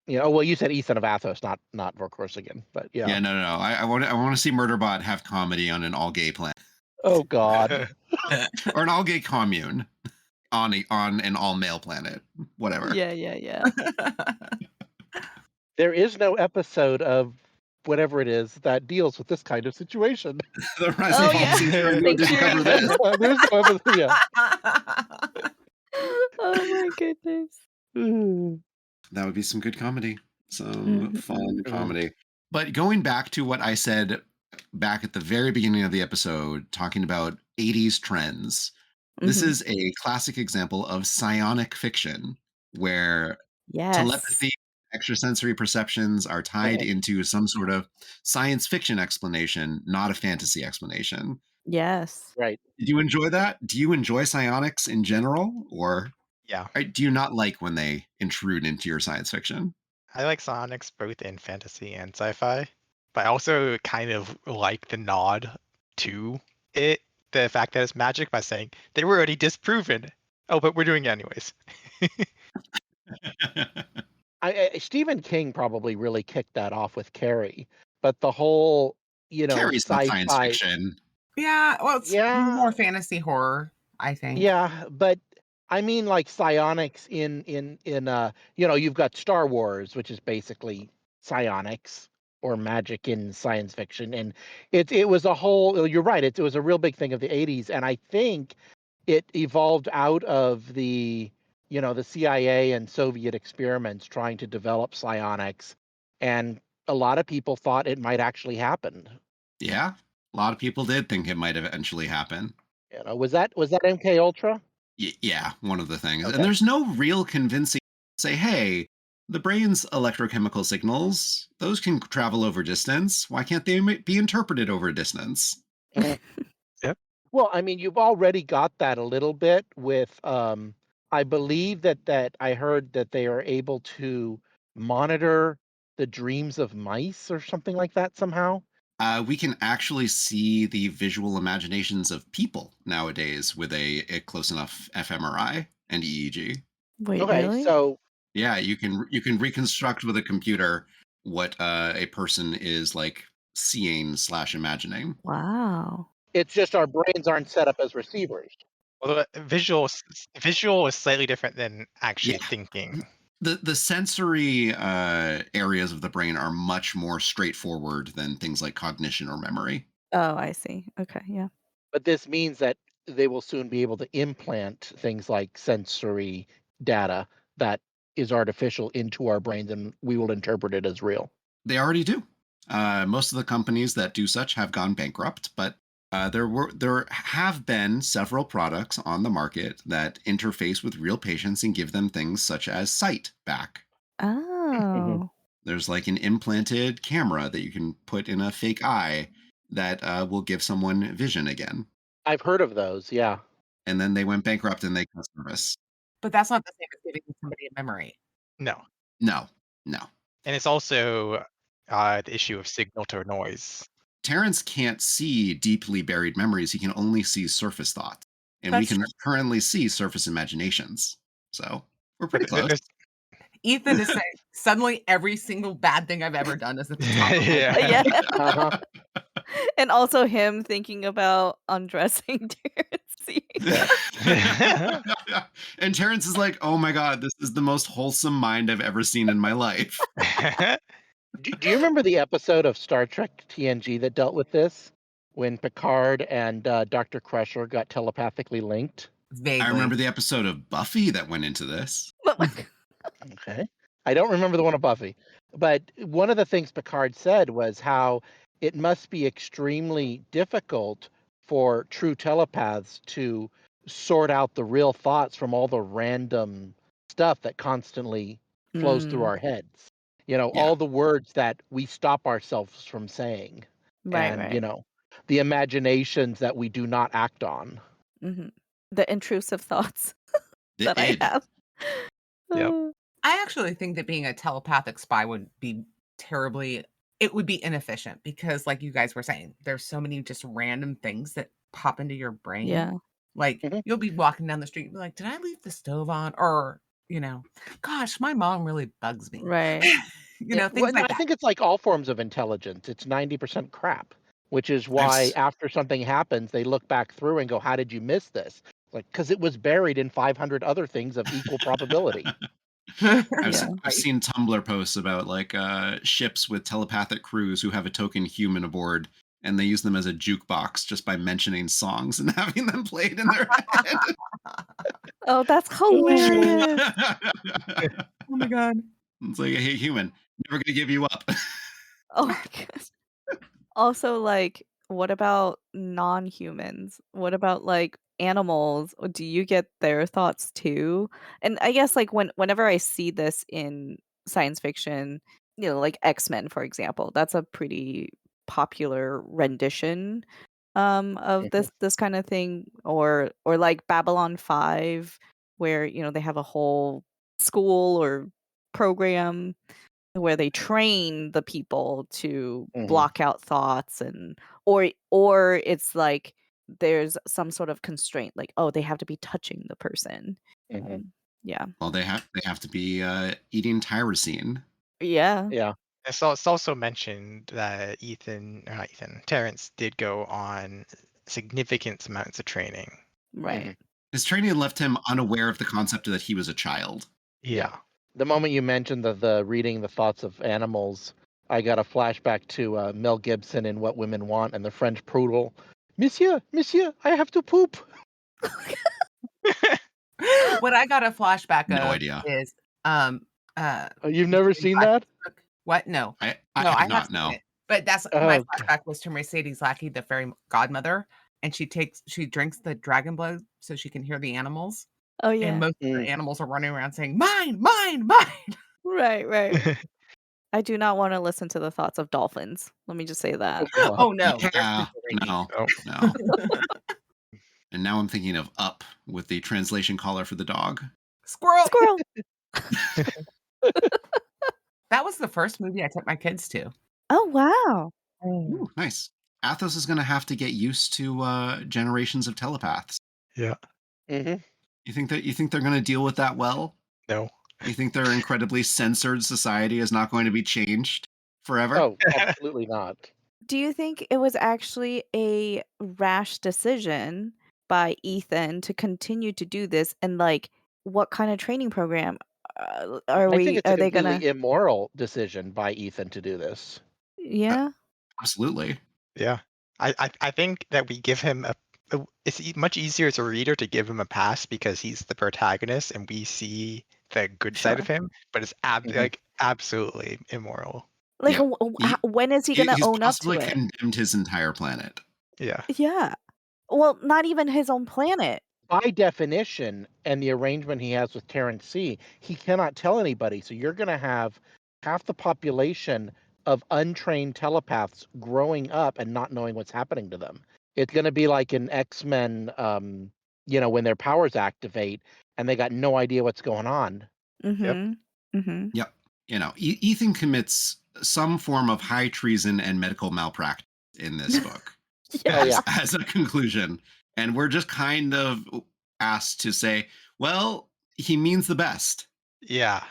well, you said Ethan of Athos, not Vorkosigan, but Yeah, yeah. no. I want to see Murderbot have comedy on an all gay planet Oh God. or an all gay commune on an all male planet. Whatever. Yeah. There is no episode of whatever it is that deals with this kind of situation. The Rise Oh, and Fall yeah. of Caesar Thanks, didn't cover Ethan. this. There's no episode. Yeah. Oh my goodness. That would be some good comedy. Some fun Mhm. comedy. But going back to what I said back at the very beginning of the episode, talking about 80s trends, this Mhm. is a classic example of psionic fiction where Yes. telepathy, extrasensory perceptions are tied into some sort of science fiction explanation, not a fantasy explanation. Yes. Right. Did you enjoy that? Do you enjoy psionics in general, or Yeah. do you not like when they intrude into your science fiction? I like Sonics both in fantasy and sci-fi, but I also kind of like the nod to it, the fact that it's magic by saying they were already disproven. Oh, but we're doing it anyways. Stephen King probably really kicked that off with Carrie, but the whole, Carrie's not science sci-fi. fiction. Yeah, well, it's Yeah. more fantasy horror, I think. Yeah, but I mean like psionics in you've got Star Wars, which is basically psionics or magic in science fiction, and it was a whole. You're right. It was a real big thing of the '80s, and I think it evolved out of the the CIA and Soviet experiments trying to develop psionics, and a lot of people thought it might actually happen. Yeah, a lot of people did think it might eventually happen. Was that MK Ultra? Yeah, one of the things. Okay. And there's no real convincing say, hey, the brain's electrochemical signals, those can travel over distance. Why can't they be interpreted over distance? Well, I mean, you've already got that a little bit with I believe that I heard that they are able to monitor the dreams of mice or something like that somehow. We can actually see the visual imaginations of people nowadays with a close enough fMRI and EEG. Wait, Okay, really? so Yeah, you can reconstruct with a computer what a person is like seeing / imagining. Wow. it's just our brains aren't set up as receivers. Although visual is slightly different than actually Yeah. thinking. The sensory areas of the brain are much more straightforward than things like cognition or memory. Oh, I see. Okay, yeah. But this means that they will soon be able to implant things like sensory data that is artificial into our brains, and we will interpret it as real. They already do. Most of the companies that do such have gone bankrupt, but there have been several products on the market that interface with real patients and give them things such as sight back. Oh. There's like an implanted camera that you can put in a fake eye that will give someone vision again. I've heard of those, yeah. And then they went bankrupt and they cut service. But that's not the same as giving somebody a memory. No. No. And it's also the issue of signal to noise. Terrence can't see deeply buried memories. He can only see surface thoughts. And we That's can true. currently see surface imaginations. So we're pretty close. Ethan is saying suddenly every single bad thing I've ever done is at the top of my head. Yeah. Uh-huh. And also him thinking about undressing Terrence. And Terrence is like, oh my God, this is the most wholesome mind I've ever seen in my life. Do you remember the episode of Star Trek TNG that dealt with this? When Picard and Dr. Crusher got telepathically linked? Vaguely. I remember the episode of Buffy that went into this. Okay. I don't remember the one of Buffy. But one of the things Picard said was how it must be extremely difficult for true telepaths to sort out the real thoughts from all the random stuff that constantly flows through Mm, our heads. You know, Yeah. all the words that we stop ourselves from saying, right, and, you right. know, the imaginations that we do not act on. Hmm. The intrusive thoughts The that I id. have. Yep. I actually think that being a telepathic spy would be terribly it would be inefficient because like you guys were saying, there's so many just random things that pop into your brain. Yeah. Like Mhm. you'll be walking down the street and be like, "Did I leave the stove on?" Or, "Gosh, my mom really bugs me." Right. Things like I that. think it's like all forms of intelligence. It's 90% crap, which is I've why s- after something happens, they look back through and go, "How did you miss this?" Like, because it was buried in 500 other things of equal probability. Yeah. I've Right. seen Tumblr posts about like ships with telepathic crews who have a token human aboard, and they use them as a jukebox just by mentioning songs and having them played in their head. Oh, that's hilarious. Oh my god. It's like, hey, human, never gonna give you up. Oh my gosh. Also, like, what about non-humans? What about, like, animals? Do you get their thoughts too? And I guess, like, whenever I see this in science fiction, like X-Men, for example, that's a pretty popular rendition, of Mhm, this kind of thing, or like Babylon 5, where, they have a whole school or program where they train the people to mhm, block out thoughts, and or it's like there's some sort of constraint, like, oh, they have to be touching the person. mhm. Yeah. Well, they have to be eating tyrosine. Yeah. Yeah. It's also mentioned that Terrence did go on significant amounts of training. Right. Mhm. His training left him unaware of the concept that he was a child. Yeah. Yeah. The moment you mentioned the reading the thoughts of animals, I got a flashback to Mel Gibson in What Women Want and the French poodle. Monsieur, monsieur, I have to poop. What I got a flashback No of idea. is, Oh, you've never Mercedes seen Lackey's that? book. What? No. I No, have I have not. seen No. it, but that's my Oh, flashback was to Mercedes Lackey, the fairy godmother, and she drinks the dragon blood so she can hear the animals, Oh, and yeah. most of mm, the animals are running around saying, "Mine, mine, mine." Right, right. I do not wanna listen to the thoughts of dolphins. Let me just say that. well, Oh, no, they're Yeah. super rapey. No. Oh, No. And now I'm thinking of Up with the translation collar for the dog. Squirrel. Squirrel. That was the first movie I took my kids to. Oh, wow. Ooh, nice. Athos is going to have to get used to generations of telepaths. yeah. mhm. You think they're going to deal with that well? No. You think their incredibly censored society is not going to be changed forever? Oh, absolutely not. Do you think it was actually a rash decision by Ethan to continue to do this? And like, what kind of training program I think it's a are they gonna? completely immoral decision by Ethan to do this. Uh, Yeah. Absolutely. Yeah. I think that we give him it's much easier as a reader to give him a pass because he's the protagonist and we see the good side of Sure. him, but it's Mhm. absolutely immoral. Like, Yeah. He, when is he gonna he's own up to possibly it? condemned his entire planet. Yeah. Yeah. Well, not even his own planet. By definition, and the arrangement he has with Terrence C, he cannot tell anybody. So you're going to have half the population of untrained telepaths growing up and not knowing what's happening to them. It's going to be like in X-Men, when their powers activate and they got no idea what's going on. Yep. Mm-hmm. Mm-hmm. Yep. Ethan commits some form of high treason and medical malpractice in this book Oh Yeah. yeah. as a conclusion. And we're just kind of asked to say, well, he means the best. Yeah.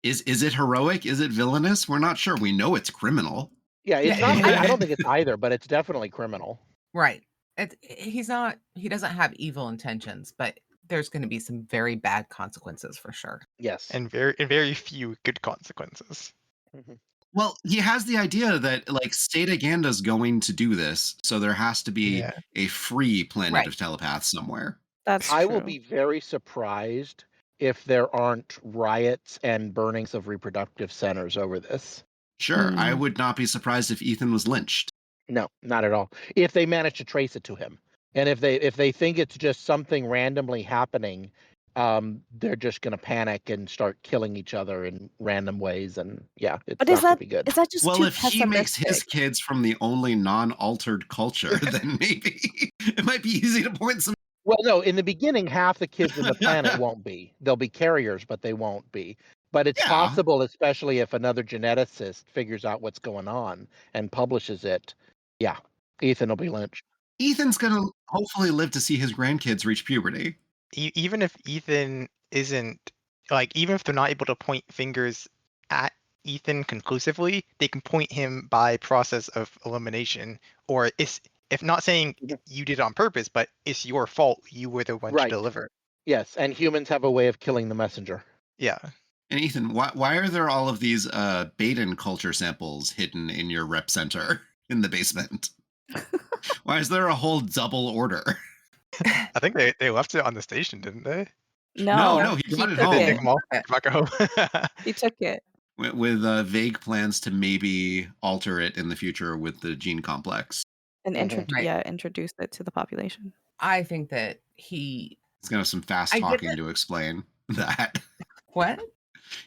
Is it heroic? Is it villainous? We're not sure. We know it's criminal. Yeah, Yeah, it's not I don't think it's either, but it's definitely criminal. right. He doesn't have evil intentions, but there's gonna be some very bad consequences for sure. Yes. And very few good consequences. Mhm. Well, he has the idea that like Stataganda's going to do this, so there has to be Yeah. a free planet Right. of telepaths somewhere. That's I will true. be very surprised if there aren't riots and burnings of reproductive centers over this. Sure, I Mm. would not be surprised if Ethan was lynched. No, not at all. If they manage to trace it to him, and if they think it's just something randomly happening, they're just going to panic and start killing each other in random ways, and yeah, it's But not going to be good. is that just Well, too if he makes his pessimistic? kids from the only non-altered culture, then maybe it might be easy to point some. Well, no, in the beginning, half the kids in the planet won't be. They'll be carriers, but they won't be. But it's Yeah. possible, especially if another geneticist figures out what's going on and publishes it. Yeah, Ethan will be lynched. Ethan's gonna hopefully live to see his grandkids reach puberty. Even if Ethan isn't even if they're not able to point fingers at Ethan conclusively, they can point him by process of elimination, or if not saying you did it on purpose, but it's your fault. You were the one to Right. deliver. Yes, and humans have a way of killing the messenger. Yeah. And Ethan, why are there all of these Baden culture samples hidden in your rep center in the basement? Why is there a whole double order? I think they left it on the station, didn't they? No, he brought it took home. Take them all back home. He took it. With vague plans to maybe alter it in the future with the gene complex. And Right. introduce it to the population. I think that he. He's gonna have some fast I get talking that- to explain that. What?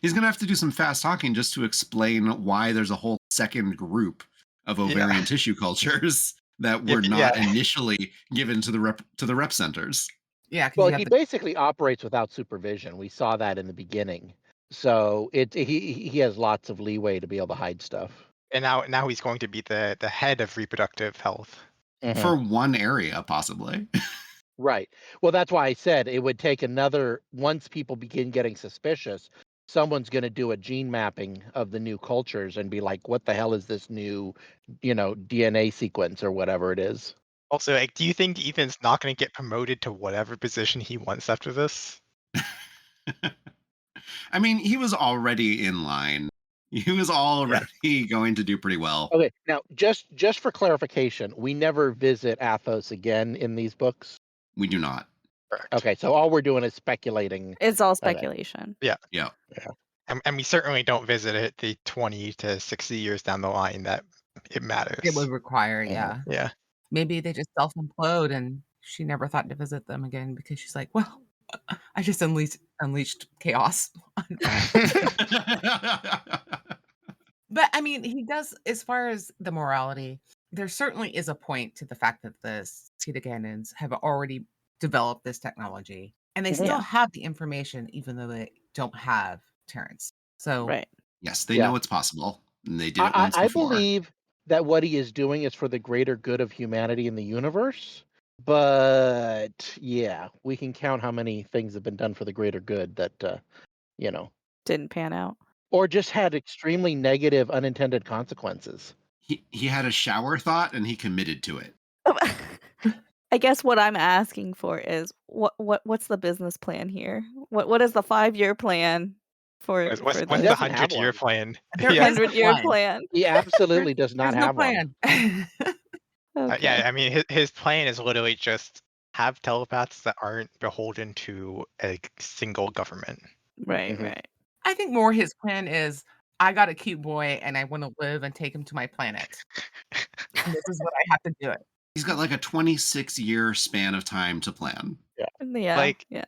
He's gonna have to do some fast talking just to explain why there's a whole second group of ovarian tissue cultures that were not initially given to the rep centers. Yeah. 'cause Well, you have he the- basically operates without supervision. We saw that in the beginning. So he has lots of leeway to be able to hide stuff. And now he's going to be the head of reproductive health. Mhm. For one area, possibly. Right. Well, that's why I said it would take once people begin getting suspicious, someone's going to do a gene mapping of the new cultures and be like, what the hell is this new, DNA sequence or whatever it is? Also, do you think Ethan's not going to get promoted to whatever position he wants after this? I mean, he was already in line. He was already going to do pretty well. Okay. Now, just for clarification, we never visit Athos again in these books. We do not. Correct. Okay, so all we're doing is speculating. It's all speculation. Yeah. And we certainly don't visit it the 20 to 60 years down the line that it matters. It would require, Mhm. yeah. Yeah. Maybe they just self-implode and she never thought to visit them again because she's like, well, I just unleashed chaos. But I mean, he does, as far as the morality, there certainly is a point to the fact that the Cetagandans have already developed this technology and they still Yeah. have the information, even though they don't have Terrence. So, Right. Yes, they Yeah. know it's possible. And they did it I once before. believe that what he is doing is for the greater good of humanity in the universe. But yeah, we can count how many things have been done for the greater good that, Didn't pan out. or just had extremely negative unintended consequences. He had a shower thought and he committed to it. I guess what I'm asking for is what's the business plan here? What is the 5-year plan for What's for the He doesn't have 100-year one. plan? There Yeah. is no 100-year plan. plan? He absolutely does not There's no have one. plan. Okay. Yeah, I mean, his plan is literally just have telepaths that aren't beholden to a single government. Right, Mhm. right. I think more his plan is, I got a cute boy and I want to live and take him to my planet. And this is what I have to do it. He's got like a 26-year span of time to plan. Yeah. Like- yeah.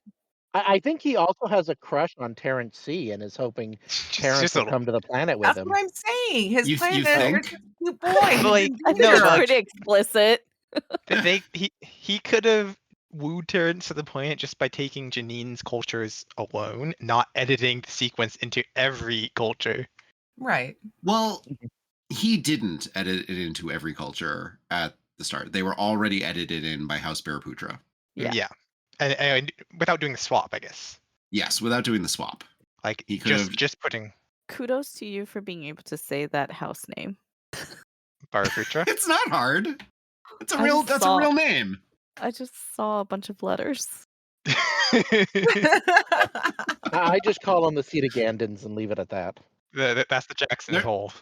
I think he also has a crush on Terrence C and is hoping Terrence Just will a come to the planet with That's him. what I'm saying. His You plan is, think? there's this cute boy. He's Like, in I think No, it's but, like- pretty explicit. he could have wooed Terrence to the planet just by taking Janine's cultures alone, not editing the sequence into every culture. Right. Well, he didn't edit it into every culture at the start. They were already edited in by House Baraputra. Yeah. And without doing the swap, I guess. Yes, without doing the swap. Like He could've- just putting Kudos to you for being able to say that house name. Baraputra. It's not hard. It's a I real just that's saw- a real name. I just saw a bunch of letters. I just call them the Cetagandans and leave it at that. That's the Jackson They're- Hole.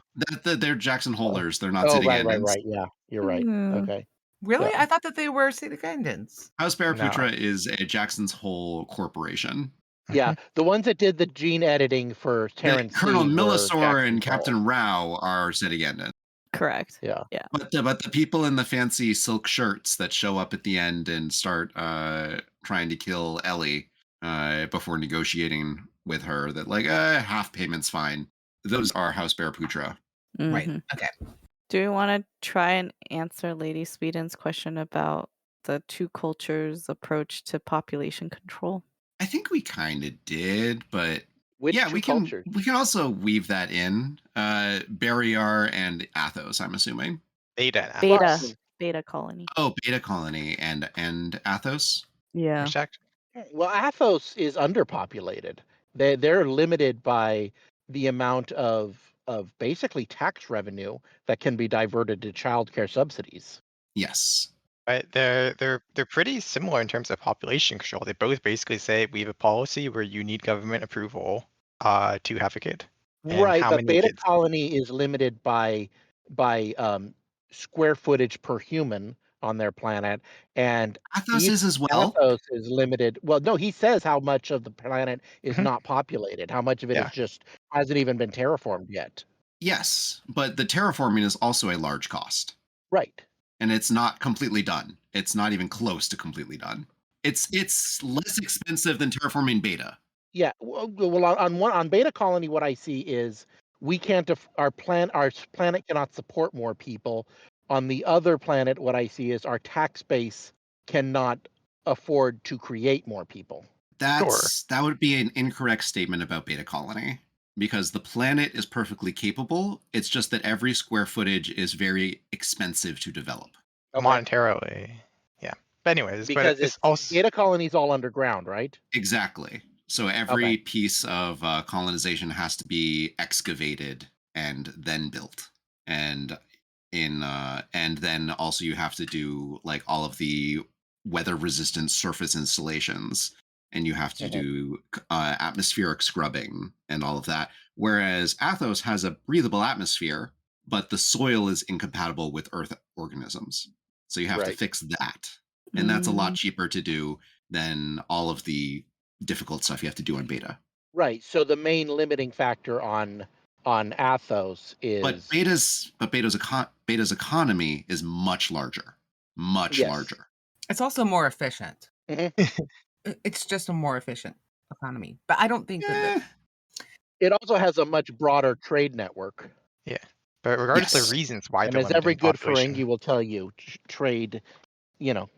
They're Jackson Holers. They're not Oh, sitting right. Yeah, you're right. Hmm. Okay. Really? Yeah. I thought that they were Cetagandans. House Baraputra is a Jackson's Hole corporation. Yeah, the ones that did the gene editing for Terrence C Colonel were Millisor Jackson and Hole. Captain Rao are Setigandan. Correct. Yeah. Yeah. But the people in the fancy silk shirts that show up at the end and start trying to kill Ellie before negotiating with her that like half payment's fine. Those are House Baraputra. Right. Mhm. Okay. Do we want to try and answer Lady Sweden's question about the two cultures' approach to population control? I think we kind of did, but Which yeah, two we can cultures? also weave that in. Barriar and Athos, I'm assuming. Beta and Well, Beta. Athos. Beta colony. Oh, Beta Colony and Athos. Yeah. Checked. Well, Athos is underpopulated. They're limited by the amount of basically tax revenue that can be diverted to childcare subsidies. Yes. But they're pretty similar in terms of population control. They both basically say we have a policy where you need government approval to have a kid. And Right, how but many Beta kids? Colony is limited by square footage per human on their planet, and Athos is as well. Athos is limited. Well, no, he says how much of the planet is Mhm. not populated. How much of it is Yeah. just hasn't even been terraformed yet. Yes, but the terraforming is also a large cost. Right. And it's not completely done. It's not even close to completely done. It's less expensive than terraforming Beta. Yeah. Well, on Beta Colony, what I see is we can't. Our planet cannot support more people. On the other planet, what I see is our tax base cannot afford to create more people. Sure. That would be an incorrect statement about Beta Colony because the planet is perfectly capable. It's just that every square footage is very expensive to develop. Okay. Monetarily. Yeah. But anyways, Because but it's it's also Beta Colony's all underground, right? Exactly. So every piece of colonization has to be excavated and then built, and and then also you have to do like all of the weather-resistant surface installations, and you have to Mhm. do atmospheric scrubbing and all of that. Whereas Athos has a breathable atmosphere, but the soil is incompatible with Earth organisms, so you have to Right. fix that, and that's a lot Mm. cheaper to do than all of the difficult stuff you have to do on Beta. Right. So the main limiting factor on Athos But is Beta's economy is much larger, much yes. larger. It's also more efficient. Mhm. It's just a more efficient economy. But I don't think that Eh, It also has a much broader trade network. yeah. But regardless of yes. the reasons why And they're as every limiting good population, Ferengi will tell you, trade,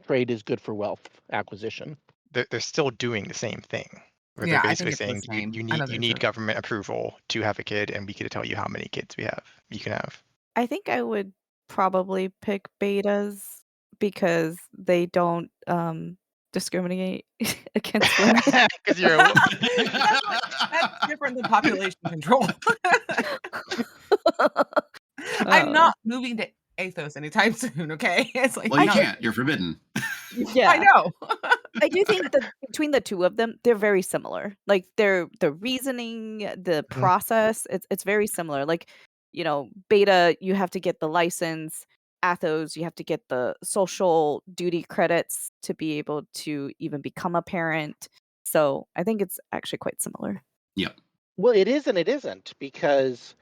trade is good for wealth acquisition. they're still doing the same thing. Where yeah, they're I think basically it's the saying same. you I know need there's a government approval to have a kid, and we can tell you how many kids you can have. I think I would probably pick betas because they don't discriminate against women. Because you're a that's different than population control. I'm Uh, not moving to Athos anytime soon, okay? It's like Well, you no, can't. You're forbidden. I yeah. know. I do think that between the two of them, they're very similar. Like the reasoning, the process, it's very similar. Like, Beta, you have to get the license. Athos, you have to get the social duty credits to be able to even become a parent. So I think it's actually quite similar. Yep. Well, it is and it isn't because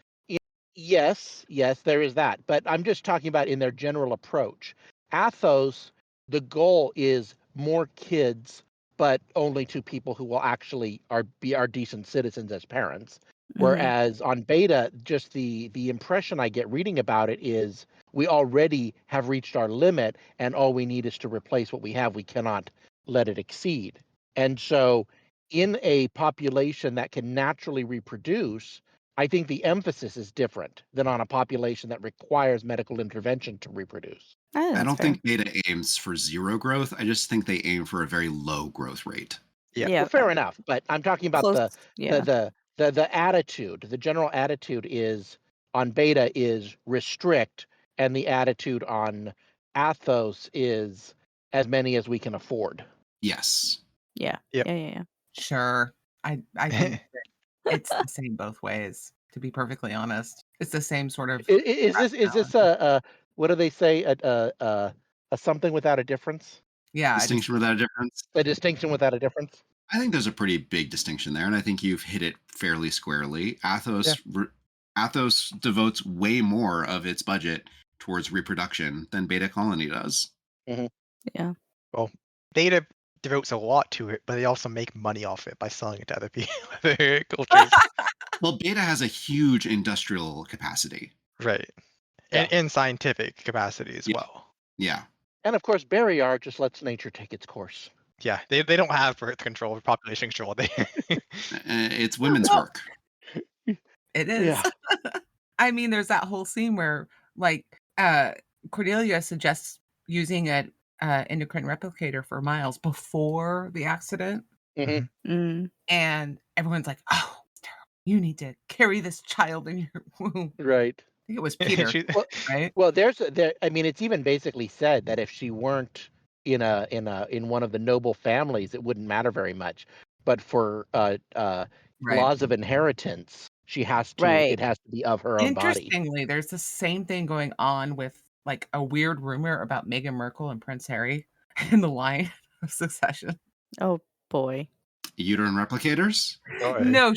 yes, there is that. But I'm just talking about in their general approach. Athos, the goal is more kids, but only to people who will actually are decent citizens as parents. Mhm. Whereas on Beta, just the impression I get reading about it is we already have reached our limit, and all we need is to replace what we have. We cannot let it exceed. And so, in a population that can naturally reproduce, I think the emphasis is different than on a population that requires medical intervention to reproduce. I think I that's don't fair. think Beta aims for zero growth. I just think they aim for a very low growth rate. Yeah. Yeah, Well, fair enough, but I'm talking about close. Yeah. the attitude. The general attitude is on Beta is restrict, and the attitude on Athos is as many as we can afford. Yes. Yeah. Yep. Yeah. Sure. I think that it's the same both ways, to be perfectly honest. It's the same sort of Is this rationale. a what do they say a something without a difference? Yeah, I just Distinction without a difference. A distinction without a difference? I think there's a pretty big distinction there, and I think you've hit it fairly squarely. Athos devotes way more of its budget towards reproduction than Beta Colony does. Yeah. Well, Beta devotes a lot to it, but they also make money off it by selling it to other people, other cultures. Well, Beta has a huge industrial capacity. Right. Yeah. And scientific capacity as Yeah. well. Yeah. And of course, Barryar just lets nature take its course. Yeah, they don't have birth control or population control. It's women's Well, work. It is. Yeah. I mean, there's that whole scene where, like, Cordelia suggests using an endocrine replicator for Miles before the accident, Mm. and everyone's like, "Oh, it's terrible. You need to carry this child in your womb." Right. I think it was Peter, She- right? Well, I mean, it's even basically said that if she weren't in one of the noble families, it wouldn't matter very much. But for Right. laws of inheritance, she has to. Right. It has to be of her own body. Interestingly, there's the same thing going on with like a weird rumor about Meghan Markle and Prince Harry in the line of succession. Oh boy. Uterine replicators? Boy. No,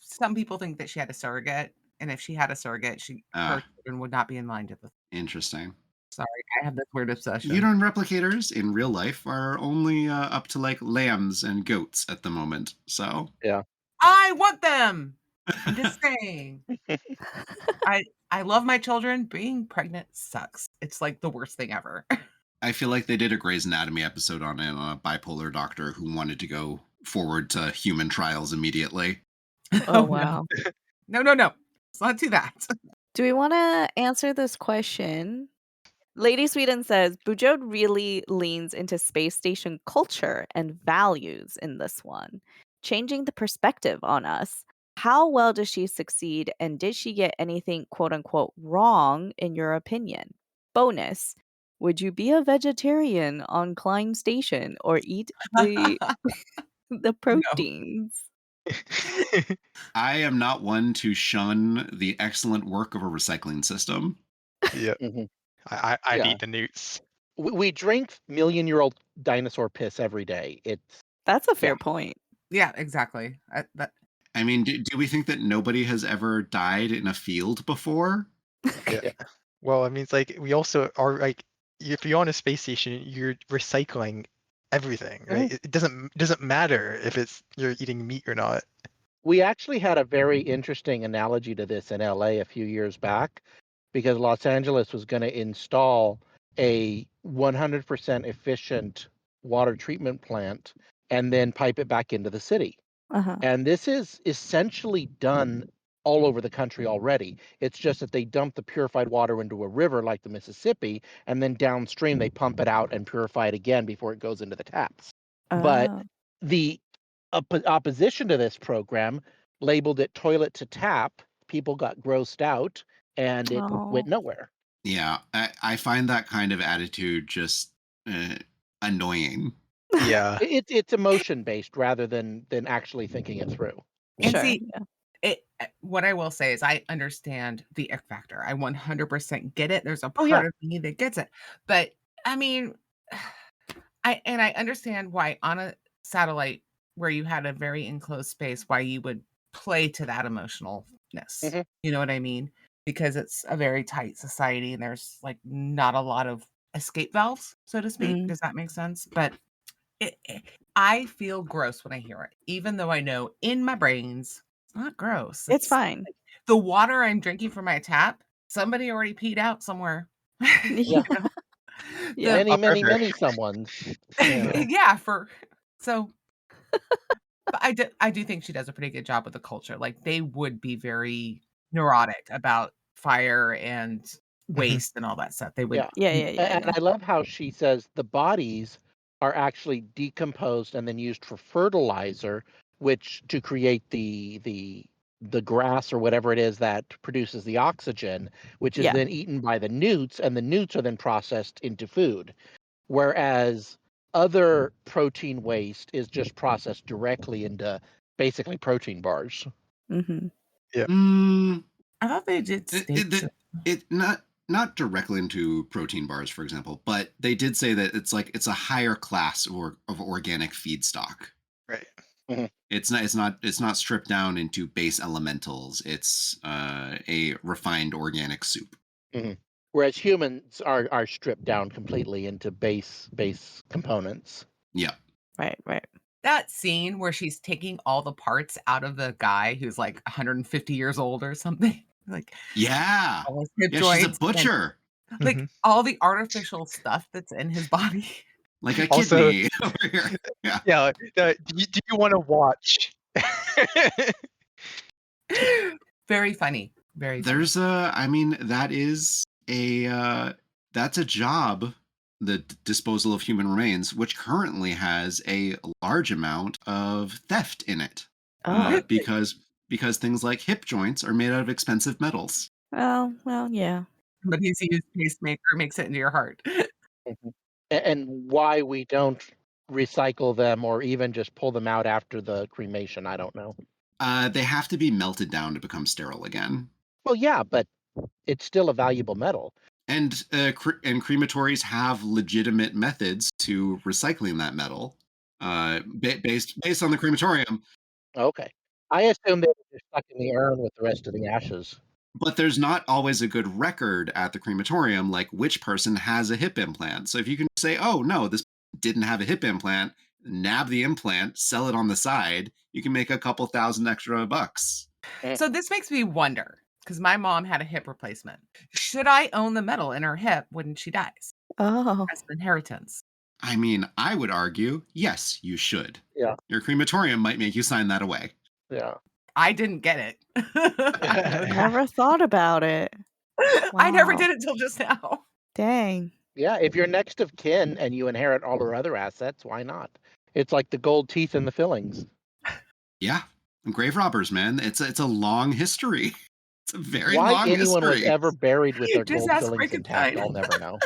some people think that she had a surrogate, and if she had a surrogate, her Ah. children would not be in line to the. Interesting. Sorry, I have this weird obsession. Uterine replicators in real life are only up to like lambs and goats at the moment. So I want them. I'm just saying. I love my children. Being pregnant sucks. It's like the worst thing ever. I feel like they did a Grey's Anatomy episode on it, on a bipolar doctor who wanted to go forward to human trials immediately. Oh wow. No. Let's not do that. Do we want to answer this question? Lady Sweden says Bujold really leans into space station culture and values in this one, changing the perspective on us. How well does she succeed, and did she get anything quote unquote wrong in your opinion? Bonus. Would you be a vegetarian on Klein Station or eat the proteins? I am not one to shun the excellent work of a recycling system. Yeah. Mhm. I'd Yeah. eat the newts. We drink million-year-old dinosaur piss every day. That's a fair point. Yeah, exactly. I mean, do we think that nobody has ever died in a field before? Yeah. Well, I mean, it's like we also are like, if you're on a space station, you're recycling everything, right? It doesn't matter if you're eating meat or not. We actually had a very interesting analogy to this in LA a few years back, because Los Angeles was going to install a 100% efficient water treatment plant and then pipe it back into the city. Uh-huh. And this is essentially done all over the country already. It's just that they dump the purified water into a river like the Mississippi, and then downstream they pump it out and purify it again before it goes into the taps. But Oh. the opposition to this program labeled it toilet to tap. People got grossed out, and it went nowhere. Yeah, I find that kind of attitude just annoying. Yeah. It's emotion based rather than actually thinking it through. And Sure. see, what I will say is I understand the ick factor. I 100% get it. There's a part yeah. of me that gets it. But I mean, I understand why on a satellite where you had a very enclosed space, why you would play to that emotionalness. Mhm. You know what I mean? Because it's a very tight society and there's like not a lot of escape valves, so to speak. Mm. Does that make sense? But I feel gross when I hear it, even though I know in my brains it's not gross. It's fine. The water I'm drinking from my tap, somebody already peed out somewhere. Yeah. Yeah. Many someones. Yeah. Yeah, but I do think she does a pretty good job with the culture. Like they would be very neurotic about fire and waste and all that stuff. They would. Yeah. And I love how she says the bodies are actually decomposed and then used for fertilizer, which to create the grass or whatever it is that produces the oxygen, which is Yeah. then eaten by the newts, and the newts are then processed into food. Whereas other protein waste is just processed directly into basically protein bars. Mm-hmm. I thought they did steaks. It not directly into protein bars, for example, but they did say that it's a higher class of organic feedstock. Right. Mhm. It's not stripped down into base elementals. It's a refined organic soup. Mhm. Whereas humans are stripped down completely into base components. Yeah. Right. That scene where she's taking all the parts out of the guy who's like 150 years old or something, like Yeah. all his hip Yeah, she's a joints and butcher. like Mhm. all the artificial stuff that's in his body. Like a Also, kidney over here. Yeah. yeah, do you want to watch? Very funny. Very funny. There's a I mean, that's a job, the disposal of human remains, which currently has a large amount of theft in it. Oh, Really? Because things like hip joints are made out of expensive metals. well, yeah. Somebody's used pacemaker makes it into your heart. Mhm. And why we don't recycle them or even just pull them out after the cremation, I don't know. They have to be melted down to become sterile again. Well, yeah, but it's still a valuable metal. And crematories have legitimate methods to recycling that metal, based on the crematorium. Okay. I assume they were just stuck in the urn with the rest of the ashes. But there's not always a good record at the crematorium, like which person has a hip implant. So if you can say, oh, no, this didn't have a hip implant, nab the implant, sell it on the side, you can make a couple thousand extra bucks. So this makes me wonder, because my mom had a hip replacement. Should I own the metal in her hip when she dies Oh, as an inheritance? I mean, I would argue, yes, you should. Yeah. Your crematorium might make you sign that away. Yeah. I didn't get it. I never thought about it. I never Wow. did it till just now. Dang. Yeah, if you're next of kin and you inherit all her other assets, why not? It's like the gold teeth and the fillings. Yeah, grave robbers, man. It's a long history. It's a very Why long anyone was history. ever buried with their Just gold ask fillings intact, Frankenstein. I'll never know.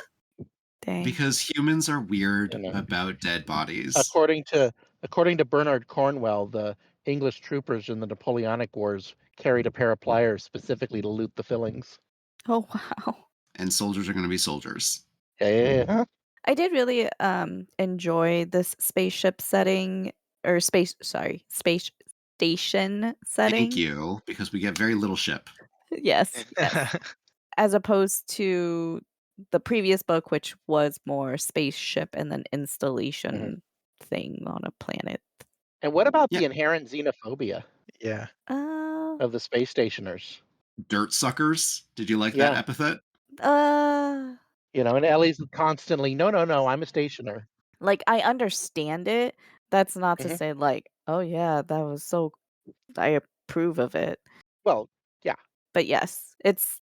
Dang. Because humans are weird You know. about dead bodies. According to Bernard Cornwell, the English troopers in the Napoleonic Wars carried a pair of pliers specifically to loot the fillings. Oh, wow. And soldiers are going to be soldiers. Yeah. I did really enjoy this spaceship setting or space station setting. Thank you, because we get very little ship. Yes. As opposed to the previous book, which was more spaceship and then installation thing on a planet. And what about Yeah. the inherent xenophobia Yeah. of the space stationers? Dirt suckers. Did you like Yeah. that epithet? You know, and Ellie's constantly, no, I'm a stationer. Like I understand it. That's not to Mhm. say like, oh yeah, that was so I approve of it. Well, yeah. But yes, it's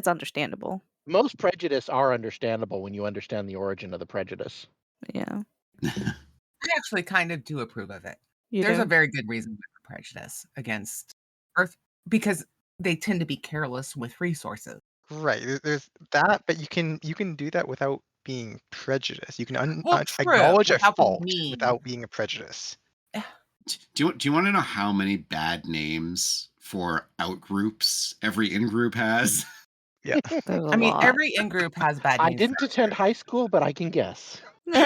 understandable. Most prejudice are understandable when you understand the origin of the prejudice. Yeah. I actually kind of do approve of it. You There's do? a very good reason for prejudice against Earth because they tend to be careless with resources. Right. There's that, but you can do that without being prejudiced. You can Well, true, acknowledge a without being fault mean. without being a prejudice. Do you want to know how many bad names for outgroups every in-group has? Yeah. There's a I mean, lot. every in-group has bad I names. didn't attend high school, but I can guess. No,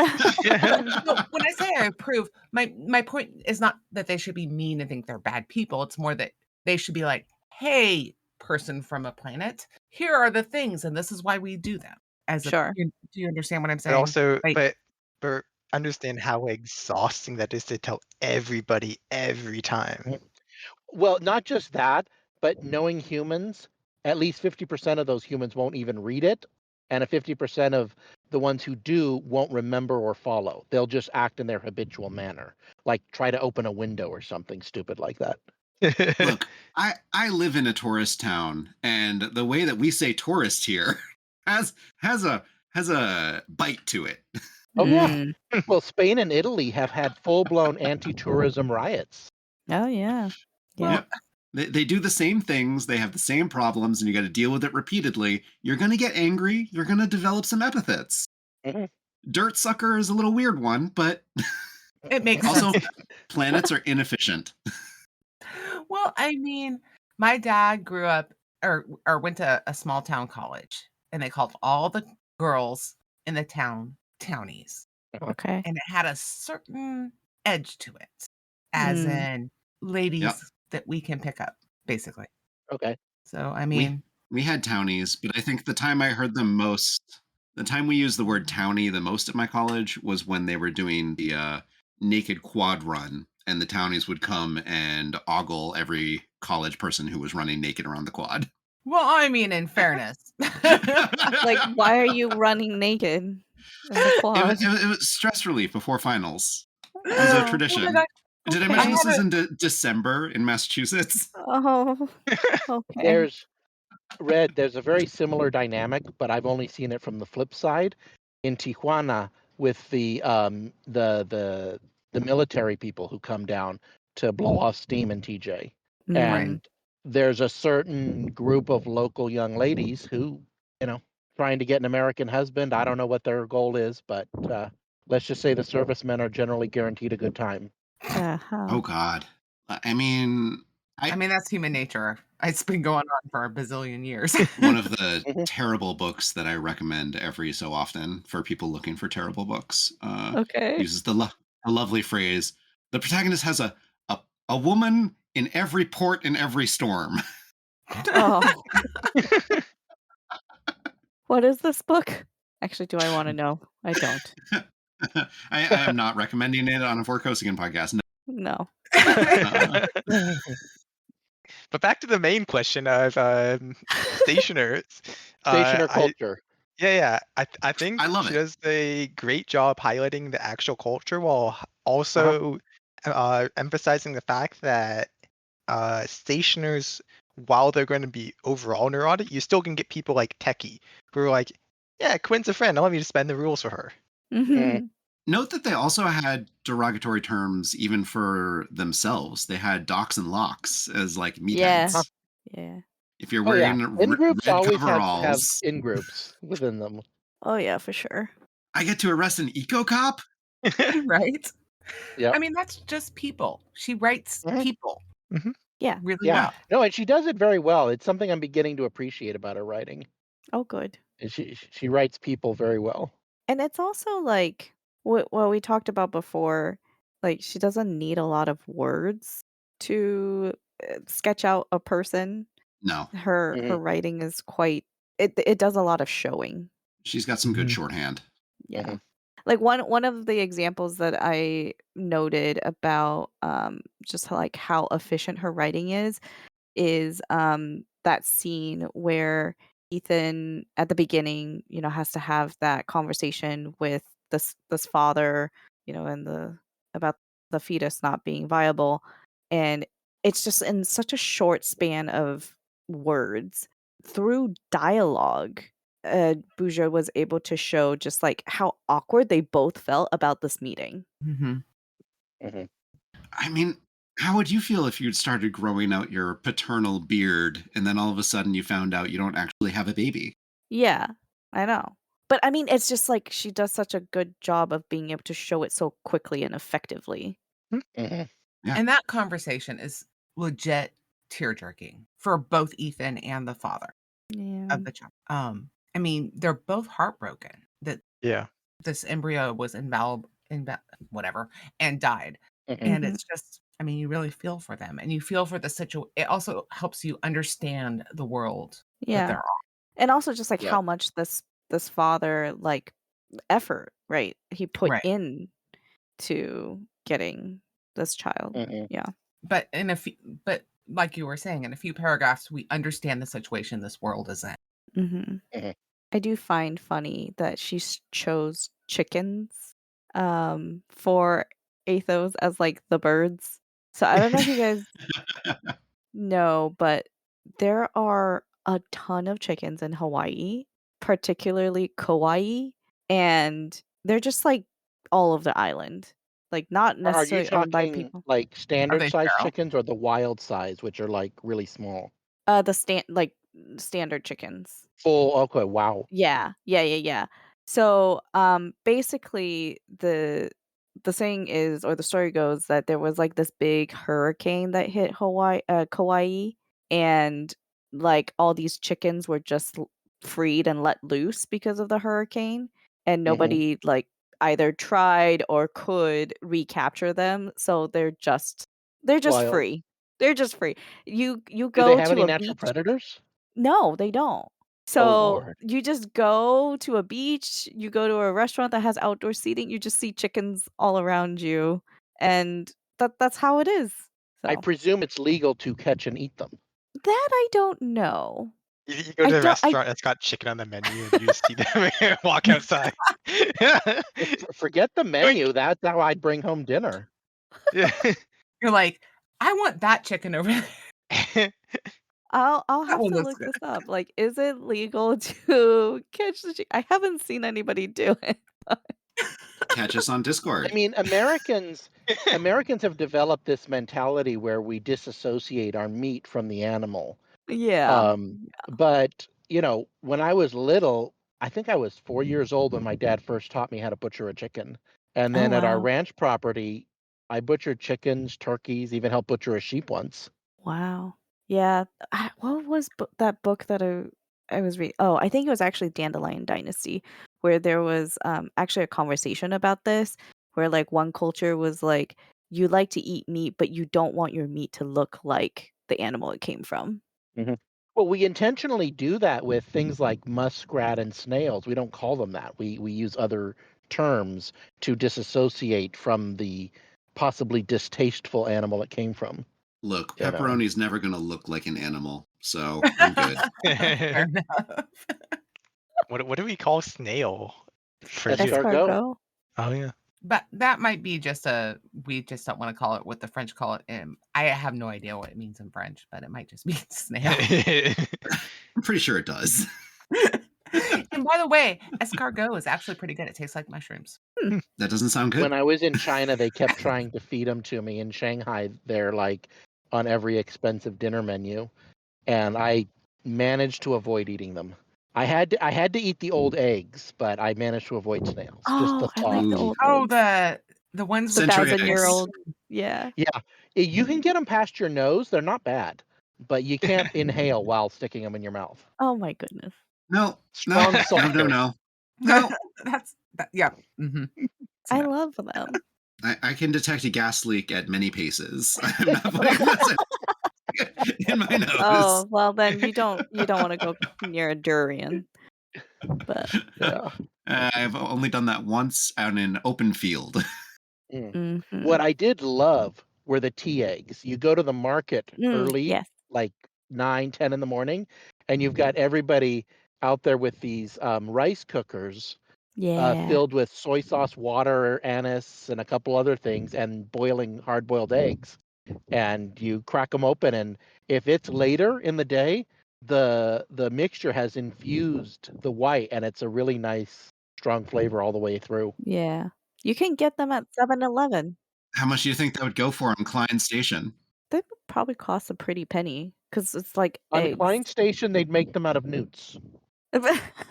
when I say I approve, my point is not that they should be mean and think they're bad people. It's more that they should be like, hey, person from a planet, here are the things, and this is why we do them. Sure. Do you understand what I'm But saying? also, Like, but understand how exhausting that is to tell everybody every time. Well, not just that, but knowing humans, at least 50% of those humans won't even read it. And a 50% of the ones who do won't remember or follow. They'll just act in their habitual manner, like try to open a window or something stupid like that. Look, I live in a tourist town, and the way that we say tourist here has a bite to it. Oh, yeah. Mm. Well, Spain and Italy have had full-blown anti-tourism riots. Oh yeah. Yeah. Yep. They do the same things, they have the same problems, and you got to deal with it repeatedly. You're going to get angry, you're going to develop some epithets. Mhm. Dirt sucker is a little weird one, but it makes also sense. planets are inefficient. Well, I mean, my dad grew up or went to a small town college, and they called all the girls in the town townies, Okay. and it had a certain edge to it. as Mm. in ladies that we can pick up, basically. Okay. So, I We mean, we had townies, but I think the time I heard them most, the time we used the word townie the most at my college was when they were doing the naked quad run, and the townies would come and ogle every college person who was running naked around the quad. well, I mean, in fairness. Like, why are you running naked in the quad? It was stress relief before finals. It was a Oh, Oh my tradition. gosh. Did I okay. mention I this have is a in December in Massachusetts? Oh, okay. There's there's a very similar dynamic, but I've only seen it from the flip side in Tijuana with the military people who come down to blow off steam in TJ. Right. And there's a certain group of local young ladies who, you know, trying to get an American husband. I don't know what their goal is, but let's just say the servicemen are generally guaranteed a good time. Uh-huh. Oh God. I mean, I mean, that's human nature. It's been going on for a bazillion years. one of the Mhm. terrible books that I recommend every so often for people looking for terrible books Okay. uses the lovely phrase, the protagonist has a woman in every port in every storm. Oh, what is this book? Actually, do I want to know? I don't. I am not recommending it on a Vorkosigan podcast. No. Uh, But back to the main question of stationers. Stationer I culture. yeah. I think I love she it. does a great job highlighting the actual culture while Uh-huh. also emphasizing the fact that stationers, while they're going to be overall neurotic, you still can get people like Techie who are like, yeah, Quinn's a friend. I want me to spend the rules for her. Mhm. Note that they also had derogatory terms even for themselves. They had docks and locks as like Yeah. meatheads. Yeah. If you're Oh yeah, wearing in groups red always have coveralls, in groups within them. Oh, yeah, for sure. I get to arrest an eco cop. Right? Yep. I mean, that's just people. She writes Mhm. people Yeah. really Yeah. well. No, and she does it very well. It's something I'm beginning to appreciate about her writing. Oh, good. Is she writes people very well. And it's also like what we talked about before, like she doesn't need a lot of words to sketch out a person. No, Her Mhm. writing is quite it does a lot of showing. she's got some good Mhm. shorthand. Yeah. Mhm. Like one of the examples that I noted about just like how efficient her writing is that scene where Ethan at the beginning, has to have that conversation with this father, and the about the fetus not being viable, and it's just in such a short span of words through dialogue. Bujold was able to show just like how awkward they both felt about this meeting. Mm-hmm. Mhm. I mean, how would you feel if you'd started growing out your paternal beard and then all of a sudden you found out you don't actually have a baby? Yeah, I know. But I mean, it's just like she does such a good job of being able to show it so quickly and effectively. Mhm. Yeah. And that conversation is legit tear jerking for both Ethan and the father Yeah. of the child. I mean, they're both heartbroken that Yeah. this embryo was whatever, and died. Mhm. And Mhm. it's just, I mean, you really feel for them, and you feel for the situation. It also helps you understand the world that Yeah. they're on. And also just like Yeah. how much this father like effort, right? He put Right. in to getting this child. Mhm. Yeah. But but like you were saying, in a few paragraphs, we understand the situation this world is in. Mhm. Mhm. I do find funny that she chose chickens for Athos as like the birds. So I don't know if you guys know, but there are a ton of chickens in Hawaii, particularly Kauai, and they're just like all over the island. Like not Are you necessarily owned by talking people. like Are standard they size feral? chickens or the wild size, which are like really small? The standard chickens. Full. Okay. Wow. Yeah. Yeah, yeah, yeah. So, basically the saying is or the story goes that there was like this big hurricane that hit Kauai, and like all these chickens were just freed and let loose because of the hurricane, and Mhm. nobody like either tried or could recapture them, so they're just Wild. free. They're just free. You Do they go have to any a natural beach. predators? No, they don't. Oh, So Lord. you just go to a beach, you go to a restaurant that has outdoor seating, you just see chickens all around you, and that's how it is. I So presume it's legal to catch and eat them. that I don't know. You go I to a don't. I restaurant that's got chicken on the menu, and you just see them and walk outside. Forget the menu. That's how I'd bring home dinner. Yeah. You're like, I want that chicken over there. I'll That have one to looks look good. this up. Like, is it legal to catch the chick? I haven't seen anybody do it. Catch us on Discord. I mean, Americans have developed this mentality where we disassociate our meat from the animal. Yeah. But when I was little, I think I was 4 years old when my dad first taught me how to butcher a chicken. And Oh then at our wow. ranch property, I butchered chickens, turkeys, even helped butcher a sheep once. Wow. Yeah. What was that book that I was reading? Oh, I think it was actually Dandelion Dynasty, where there was actually a conversation about this, where like one culture was like, you like to eat meat, but you don't want your meat to look like the animal it came from. Well, we intentionally do that with things like muskrat and snails. We don't call them that. We use other terms to disassociate from the possibly distasteful animal it came from. Look, You know. pepperoni's never going to look like an animal, so I'm good. Fair enough. What do we call snail for you? Escargot. Escargot. Oh yeah. But that might be we just don't want to call it what the French call it. I have no idea what it means in French, but it might just be snail. I'm pretty sure it does. And by the way, escargot is actually pretty good. It tastes like mushrooms. That doesn't sound good. When I was in China, they kept trying to feed them to me. In Shanghai, they're like on every expensive dinner menu, and I managed to avoid eating them. I had to eat the old eggs, but I managed to avoid snails. Just the Oh, I like the thought. old Oh, eggs. the ones The with Century eggs. 1,000-year-old. Yeah. Yeah, you can get them past your nose. They're not bad, but you can't inhale while sticking them in your mouth. Oh my goodness. No, Strong no, salt. no. No, yeah. Mm-hmm. I love them. I can detect a gas leak at many paces. I'm not putting this in my nose. Oh, well then you don't want to go near a durian. But Yeah. I've only done that once out in an open field. What I did love were the tea eggs. You go to the market early, yes. like 9, 10 in the morning, and you've got everybody out there with these rice cookers Yeah. filled with soy sauce, water, anise, and a couple other things, and boiling hard-boiled eggs. And you crack them open, and if it's later in the day, the mixture has infused the white, and it's a really nice, strong flavor all the way through. Yeah. You can get them at 7-Eleven. How much do you think that would go for on Klein Station? They would probably cost a pretty penny because it's like On eggs. Klein Station, they'd make them out of newts. I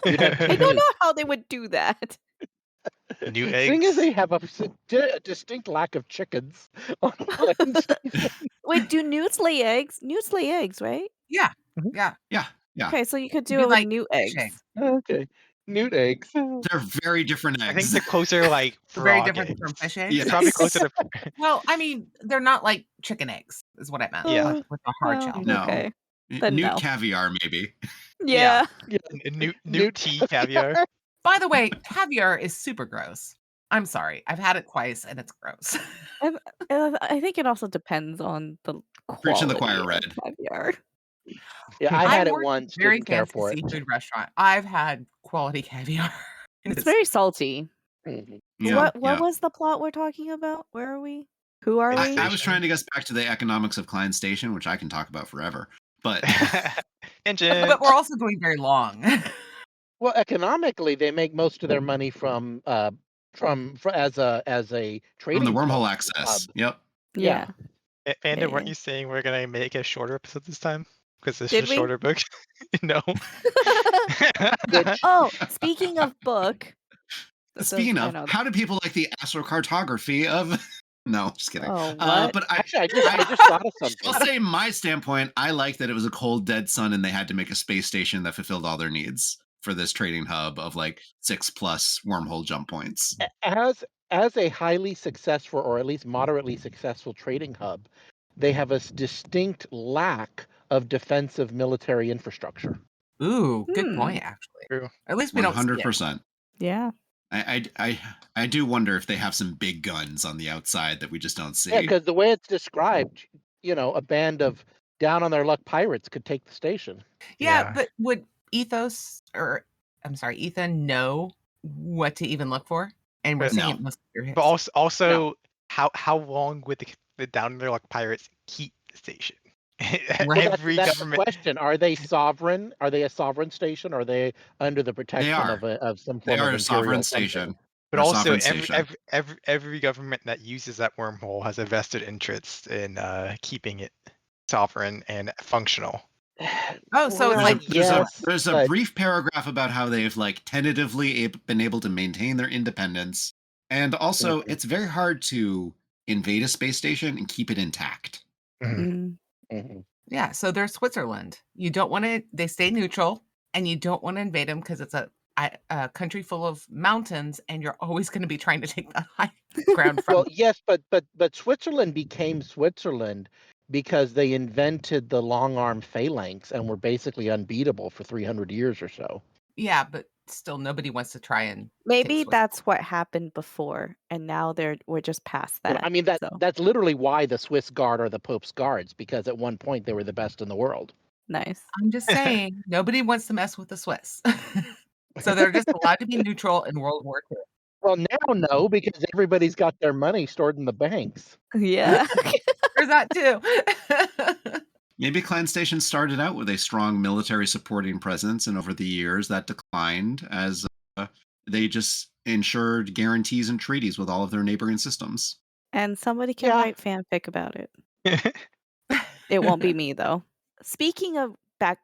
don't know how they would do that. New Thing is, eggs. they have a distinct lack of chickens on Klein Station. Wait, do newts lay eggs? Newts lay eggs, right? Yeah. Yeah. Okay, so you could It'd do be it with like newt fish eggs. eggs. Okay, newt eggs. They're very different I think eggs. they're closer like Very frog different eggs. from fish eggs. Yeah. Probably closer to. Well, I mean, they're not like chicken eggs, is what I meant. Yeah. Like, with the hard Well, shell. No. Okay. Then Newt no. caviar, maybe. Yeah. New tea caviar. By the way, caviar is super gross. I'm sorry. I've had it twice and it's gross. I think it also depends on the Preaching the quality choir, of Red. caviar. Yeah, I had it worked at a once. very Didn't care fancy for it. seafood restaurant. I've had quality caviar. and It's very salty. Mhm. Yeah, What was the plot we're talking about? Where are we? Who are we? I was trying to get us back to the economics of Klein Station, which I can talk about forever. But Engine. But we're also going very long. Well, economically, they make most of their money from as a from trading the wormhole club. access. Yep. Yeah. Panda, weren't Yeah. you saying we're gonna make a shorter episode this time? Because this Did is a we? shorter book. No. Which Oh, speaking of book. Speaking I of, know. how do people like the astrocartography of? No, just kidding. Oh, what? But actually, I just thought of I'll something. say my standpoint. I like that it was a cold, dead sun, and they had to make a space station that fulfilled all their needs. for this trading hub of like 6+ wormhole jump points. As a highly successful, or at least moderately successful trading hub, they have a distinct lack of defensive military infrastructure. Ooh, good Hmm. point, actually. True. At least we don't see it. 100%. Yeah. I do wonder if they have some big guns on the outside that we just don't see. Yeah, because the way it's described, a band of down on their luck pirates could take the station. Yeah, Yeah. but would Ethan know what to even look for? And we're But seeing no. it most of your hits. But also how long would the down on their luck pirates keep the station? Right. Every That's the government. question. Are they sovereign? Are they a sovereign station? Or are they under the protection are. of some They form are of a sovereign imperial station. something? But They're a also, sovereign station. every government that uses that wormhole has a vested interest in keeping it sovereign and functional. Oh, so it's like There's a brief paragraph about how they've like tentatively been able to maintain their independence, and also it's very hard to invade a space station and keep it intact. Mm. yeah, so they're Switzerland. You don't want to. They stay neutral, and you don't want to invade them because it's a country full of mountains, and you're always going to be trying to take the high ground from. Well, yes, but Switzerland became Switzerland because they invented the long arm phalanx and were basically unbeatable for 300 years or so. Yeah, but still, nobody wants to try and. Maybe take that's what happened before, and now we're just past Well, that. I mean, that's literally why the Swiss Guard are the Pope's guards, because at one point they were the best in the world. Nice. I'm just saying, nobody wants to mess with the Swiss. So they're just allowed to be neutral in World War II. Well, now no, because everybody's got their money stored in the banks. Yeah. There's that too. Maybe Clan Station started out with a strong military supporting presence, and over the years that declined as they just ensured guarantees and treaties with all of their neighboring systems. And somebody can Yeah. write fanfic about it. It won't be me though.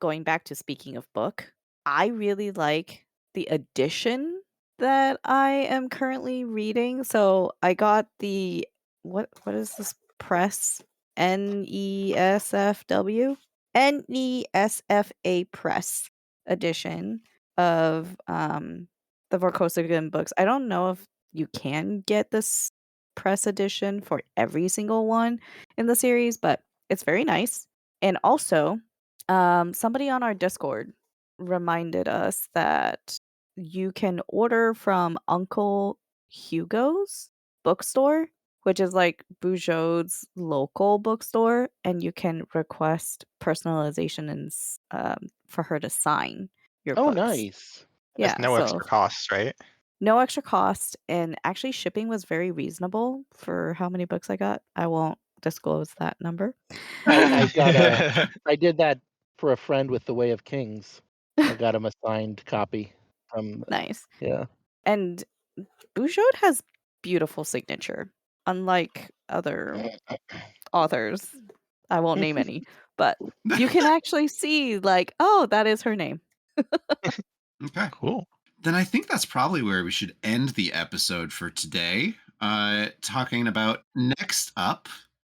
Going back to speaking of book, I really like the edition that I am currently reading. So I got the what is this press? NESFW? NESFA press edition of the Vorkosigan books. I don't know if you can get this press edition for every single one in the series, but it's very nice. And also, somebody on our Discord reminded us that you can order from Uncle Hugo's bookstore, which is like Bujold's local bookstore, and you can request personalization and for her to sign your Oh, books. nice. Yeah, There's no so extra costs, right? no extra cost, and actually shipping was very reasonable for how many books I got. I won't disclose that number. I did that for a friend with The Way of Kings. I got him a signed copy from. Nice. Yeah. And Bujold has beautiful signature, unlike other authors. I won't name any, but you can actually see like, oh, that is her name. Okay. Cool. Then I think that's probably where we should end the episode for today. Talking about next up,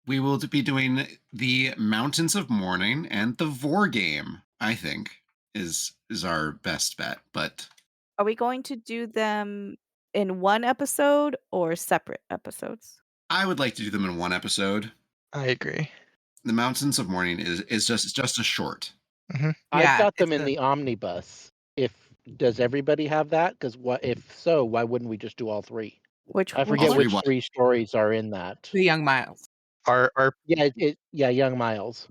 we will be doing the Mountains of Mourning and the Vor game, I think, is our best bet. But Are we going to do them in one episode or separate episodes? I would like to do them in one episode. I agree. The Mountains of Mourning is just a short. I've got them in the omnibus. Does everybody have that? Because if so, why wouldn't we just do all three? I forget which three stories are in that. The Young Miles. Young Miles.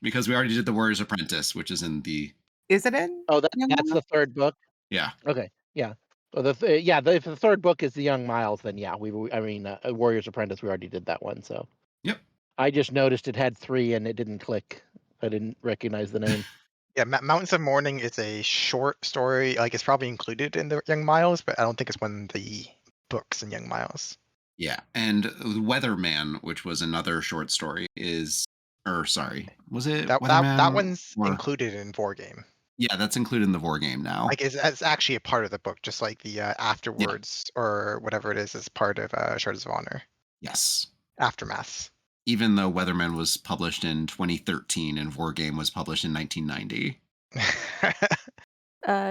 Because we already did the Warrior's Apprentice, which is in the. Is it in? Oh, that's the third book. Yeah. Okay. Yeah. Well, if the third book is the Young Miles, then yeah, Warrior's Apprentice. We already did that one. So. Yep. I just noticed it had 3 and it didn't click. I didn't recognize the name. Yeah, Mountains of Mourning is a short story. Like it's probably included in the Young Miles, but I don't think it's one of the books in Young Miles. Yeah, and Weatherman, which was another short story, was it that one's included in Vor game? Yeah, that's included in the Vor game now. Like it's actually a part of the book, just like the afterwards or whatever it is part of Shards of Honor. Yes. Aftermath. Even though Weatherman was published in 2013 and Vor game was published in 1990.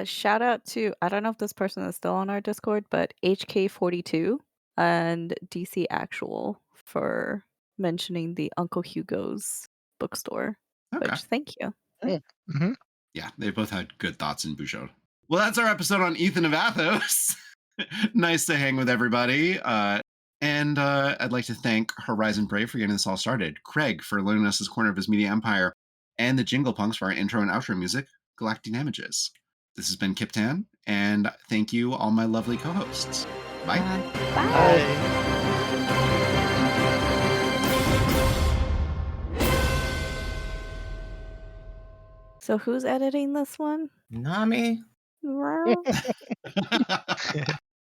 Shout out to, I don't know if this person is still on our Discord, but HK42 and DC Actual for mentioning the Uncle Hugo's bookstore. Okay. Which, thank you. Mhm. Yeah, they both had good thoughts in Bujold. Well, that's our episode on Ethan of Athos. Nice to hang with everybody. And I'd like to thank Horizon Brave for getting this all started, Craig for loaning us his corner of his media empire, and the Jingle Punks for our intro and outro music, Galactic Damages. This has been Kyptan, and thank you, all my lovely co-hosts. Bye. Bye. So who's editing this one? Nami. Rawr. Bye.